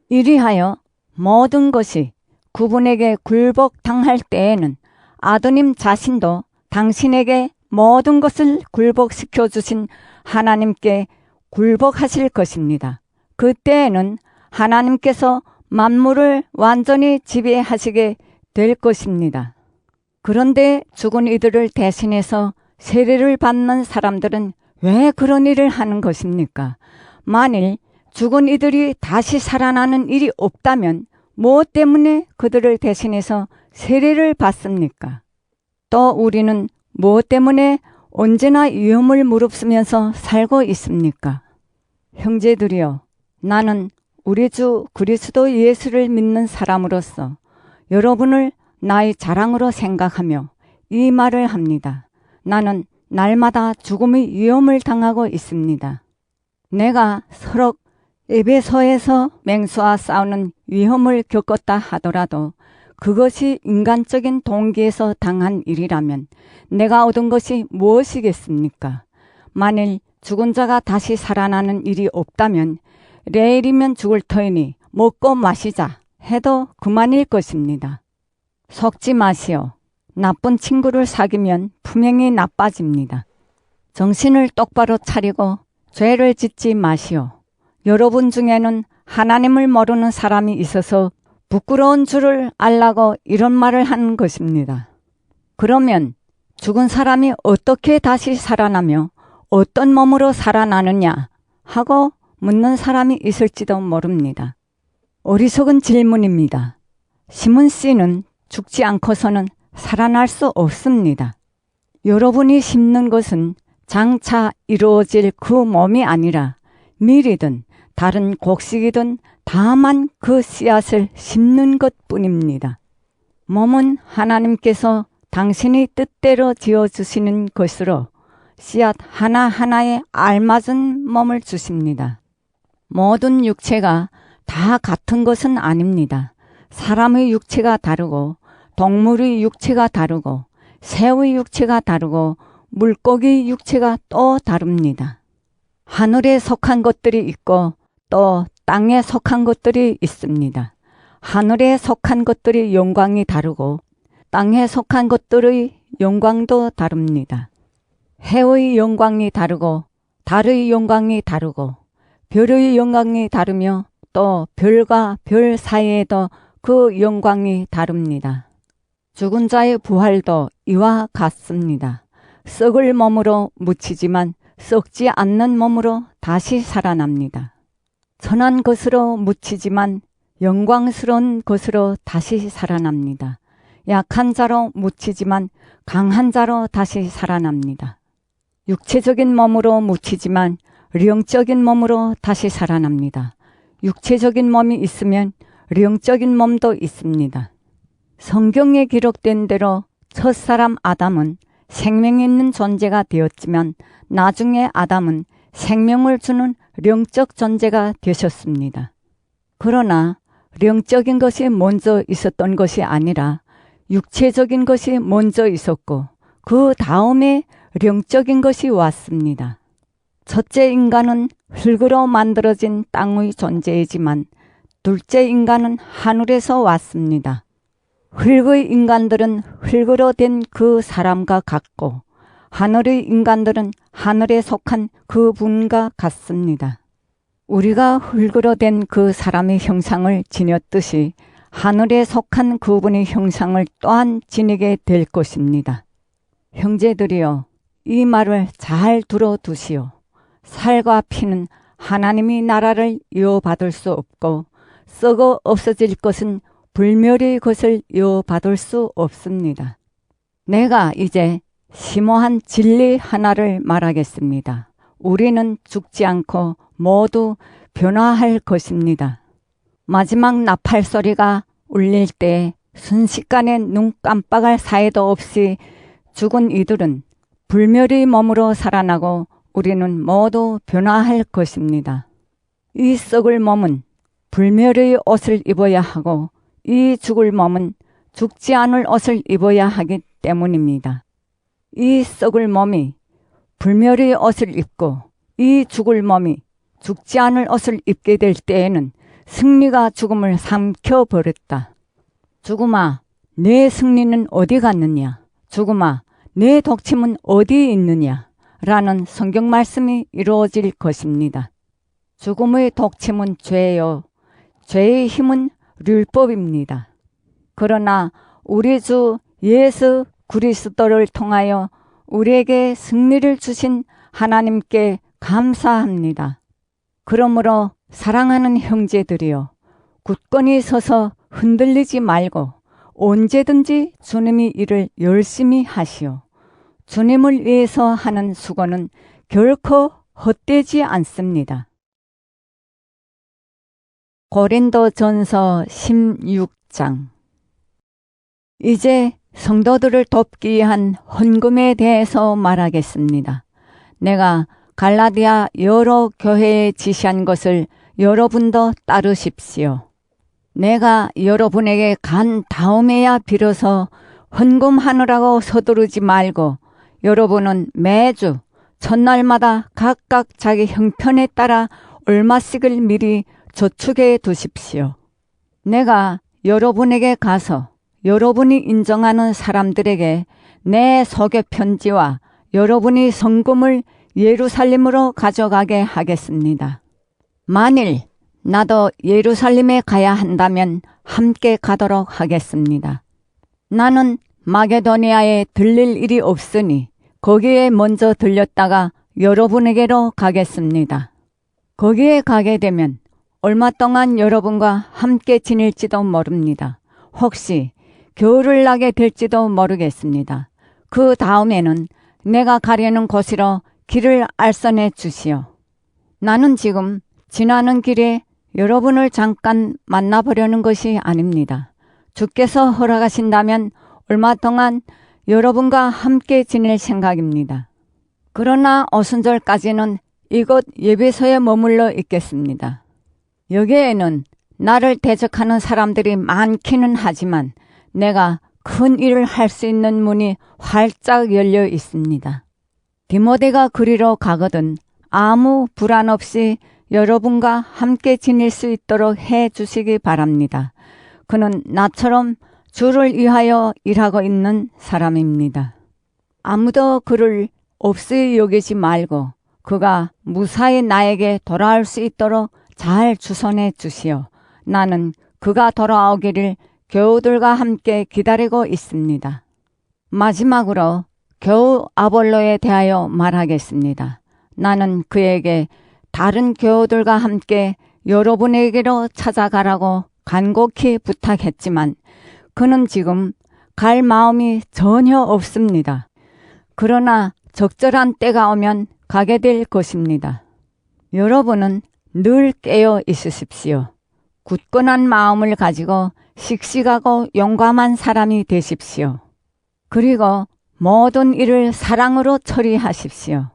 이리하여 모든 것이 그분에게 굴복당할 때에는 아드님 자신도 당신에게 모든 것을 굴복시켜 주신 하나님께 굴복하실 것입니다. 그때에는 하나님께서 만물을 완전히 지배하시게 될 것입니다. 그런데 죽은 이들을 대신해서 세례를 받는 사람들은 왜 그런 일을 하는 것입니까? 만일 죽은 이들이 다시 살아나는 일이 없다면 무엇 때문에 그들을 대신해서 세례를 받습니까? 또 우리는 무엇 때문에 언제나 위험을 무릅쓰면서 살고 있습니까? 형제들이여, 나는 우리 주 그리스도 예수를 믿는 사람으로서 여러분을 나의 자랑으로 생각하며 이 말을 합니다. 나는 날마다 죽음의 위험을 당하고 있습니다. 내가 서로 에베소에서 맹수와 싸우는 위험을 겪었다 하더라도 그것이 인간적인 동기에서 당한 일이라면 내가 얻은 것이 무엇이겠습니까? 만일 죽은 자가 다시 살아나는 일이 없다면 내일이면 죽을 터이니 먹고 마시자 해도 그만일 것입니다. 속지 마시오. 나쁜 친구를 사귀면 분명히 나빠집니다. 정신을 똑바로 차리고 죄를 짓지 마시오. 여러분 중에는 하나님을 모르는 사람이 있어서 부끄러운 줄을 알라고 이런 말을 하는 것입니다. 그러면 죽은 사람이 어떻게 다시 살아나며 어떤 몸으로 살아나느냐 하고 묻는 사람이 있을지도 모릅니다. 어리석은 질문입니다. 시몬 씨는 죽지 않고서는 살아날 수 없습니다. 여러분이 심는 것은 장차 이루어질 그 몸이 아니라 밀이든 다른 곡식이든 다만 그 씨앗을 심는 것뿐입니다. 몸은 하나님께서 당신의 뜻대로 지어주시는 것으로 씨앗 하나하나에 알맞은 몸을 주십니다. 모든 육체가 다 같은 것은 아닙니다. 사람의 육체가 다르고 동물의 육체가 다르고 새의 육체가 다르고 물고기 육체가 또 다릅니다. 하늘에 속한 것들이 있고 또 땅에 속한 것들이 있습니다. 하늘에 속한 것들의 영광이 다르고 땅에 속한 것들의 영광도 다릅니다. 해의 영광이 다르고 달의 영광이 다르고 별의 영광이 다르며 또 별과 별 사이에도 그 영광이 다릅니다. 죽은 자의 부활도 이와 같습니다. 썩을 몸으로 묻히지만 썩지 않는 몸으로 다시 살아납니다. 선한 것으로 묻히지만 영광스러운 것으로 다시 살아납니다. 약한 자로 묻히지만 강한 자로 다시 살아납니다. 육체적인 몸으로 묻히지만 영적인 몸으로 다시 살아납니다. 육체적인 몸이 있으면 영적인 몸도 있습니다. 성경에 기록된 대로 첫사람 아담은 생명 있는 존재가 되었지만 나중에 아담은 생명을 주는 영적 존재가 되셨습니다. 그러나 영적인 것이 먼저 있었던 것이 아니라 육체적인 것이 먼저 있었고 그 다음에 영적인 것이 왔습니다. 첫째 인간은 흙으로 만들어진 땅의 존재이지만 둘째 인간은 하늘에서 왔습니다. 흙의 인간들은 흙으로 된 그 사람과 같고 하늘의 인간들은 하늘에 속한 그 분과 같습니다. 우리가 흙으로 된 그 사람의 형상을 지녔듯이 하늘에 속한 그분의 형상을 또한 지니게 될 것입니다. 형제들이여, 이 말을 잘 들어두시오. 살과 피는 하나님이 나라를 이어받을 수 없고 썩어 없어질 것은 불멸의 것을 이어받을 수 없습니다. 내가 이제 심오한 진리 하나를 말하겠습니다. 우리는 죽지 않고 모두 변화할 것입니다. 마지막 나팔 소리가 울릴 때 순식간에 눈 깜빡할 사이도 없이 죽은 이들은 불멸의 몸으로 살아나고 우리는 모두 변화할 것입니다. 이 썩을 몸은 불멸의 옷을 입어야 하고 이 죽을 몸은 죽지 않을 옷을 입어야 하기 때문입니다. 이 썩을 몸이 불멸의 옷을 입고 이 죽을 몸이 죽지 않을 옷을 입게 될 때에는 승리가 죽음을 삼켜버렸다. 죽음아, 내 승리는 어디 갔느냐? 죽음아, 내 독침은 어디 있느냐? 라는 성경 말씀이 이루어질 것입니다. 죽음의 독침은 죄요. 죄의 힘은 율법입니다. 그러나 우리 주 예수 그리스도를 통하여 우리에게 승리를 주신 하나님께 감사합니다. 그러므로 사랑하는 형제들이여, 굳건히 서서 흔들리지 말고 언제든지 주님의 일을 열심히 하시오. 주님을 위해서 하는 수고는 결코 헛되지 않습니다. 고린도전서 16장. 이제 성도들을 돕기 위한 헌금에 대해서 말하겠습니다. 내가 갈라디아 여러 교회에 지시한 것을 여러분도 따르십시오. 내가 여러분에게 간 다음에야 비로소 헌금하느라고 서두르지 말고 여러분은 매주 첫날마다 각각 자기 형편에 따라 얼마씩을 미리 저축해 두십시오. 내가 여러분에게 가서 여러분이 인정하는 사람들에게 내 소개 편지와 여러분이 성금을 예루살렘으로 가져가게 하겠습니다. 만일 나도 예루살렘에 가야 한다면 함께 가도록 하겠습니다. 나는 마게도니아에 들릴 일이 없으니 거기에 먼저 들렸다가 여러분에게로 가겠습니다. 거기에 가게 되면 얼마 동안 여러분과 함께 지낼지도 모릅니다. 혹시 겨울을 나게 될지도 모르겠습니다. 그 다음에는 내가 가려는 곳으로 길을 알선해 주시오. 나는 지금 지나는 길에 여러분을 잠깐 만나보려는 것이 아닙니다. 주께서 허락하신다면 얼마 동안 여러분과 함께 지낼 생각입니다. 그러나 오순절까지는 이곳 예배소에 머물러 있겠습니다. 여기에는 나를 대적하는 사람들이 많기는 하지만 내가 큰 일을 할 수 있는 문이 활짝 열려 있습니다. 디모데가 그리로 가거든 아무 불안 없이 여러분과 함께 지낼 수 있도록 해 주시기 바랍니다. 그는 나처럼 주를 위하여 일하고 있는 사람입니다. 아무도 그를 없이 여기지 말고 그가 무사히 나에게 돌아올 수 있도록 잘 주선해 주시오. 나는 그가 돌아오기를 교우들과 함께 기다리고 있습니다. 마지막으로 교우 아볼로에 대하여 말하겠습니다. 나는 그에게 다른 교우들과 함께 여러분에게로 찾아가라고 간곡히 부탁했지만 그는 지금 갈 마음이 전혀 없습니다. 그러나 적절한 때가 오면 가게 될 것입니다. 여러분은 늘 깨어 있으십시오. 굳건한 마음을 가지고 씩씩하고 용감한 사람이 되십시오. 그리고 모든 일을 사랑으로 처리하십시오.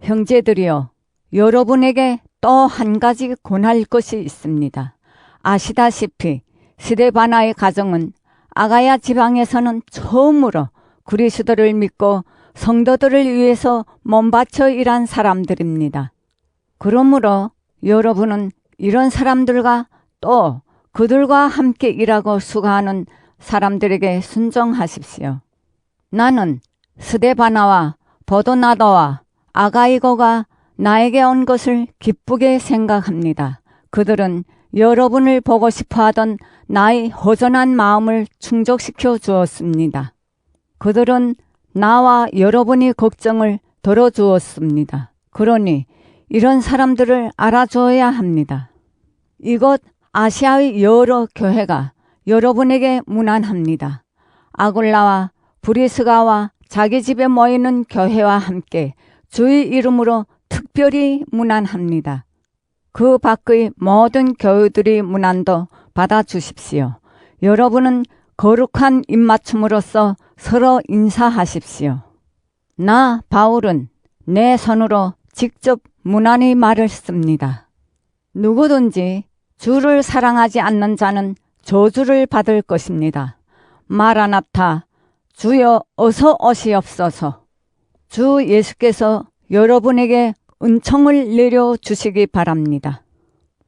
형제들이여, 여러분에게 또 한 가지 권할 것이 있습니다. 아시다시피 스데바나의 가정은 아가야 지방에서는 처음으로 그리스도를 믿고 성도들을 위해서 몸바쳐 일한 사람들입니다. 그러므로 여러분은 이런 사람들과 또 그들과 함께 일하고 수고하는 사람들에게 순종하십시오. 나는 스데바나와 보도나도와 아가이고가 나에게 온 것을 기쁘게 생각합니다. 그들은 여러분을 보고 싶어 하던 나의 허전한 마음을 충족시켜 주었습니다. 그들은 나와 여러분의 걱정을 덜어주었습니다. 그러니 이런 사람들을 알아줘야 합니다. 이곳 아시아의 여러 교회가 여러분에게 문안합니다. 아굴라와 브리스가와 자기 집에 모이는 교회와 함께 주의 이름으로 특별히 문안합니다. 그 밖의 모든 교우들의 문안도 받아주십시오. 여러분은 거룩한 입맞춤으로써 서로 인사하십시오. 나 바울은 내 손으로 직접 문안의 말을 씁니다. 누구든지 주를 사랑하지 않는 자는 저주를 받을 것입니다. 마라나타, 주여 어서 오시옵소서. 주 예수께서 여러분에게 은총을 내려주시기 바랍니다.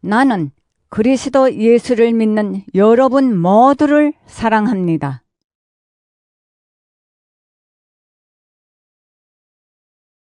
나는 그리스도 예수를 믿는 여러분 모두를 사랑합니다.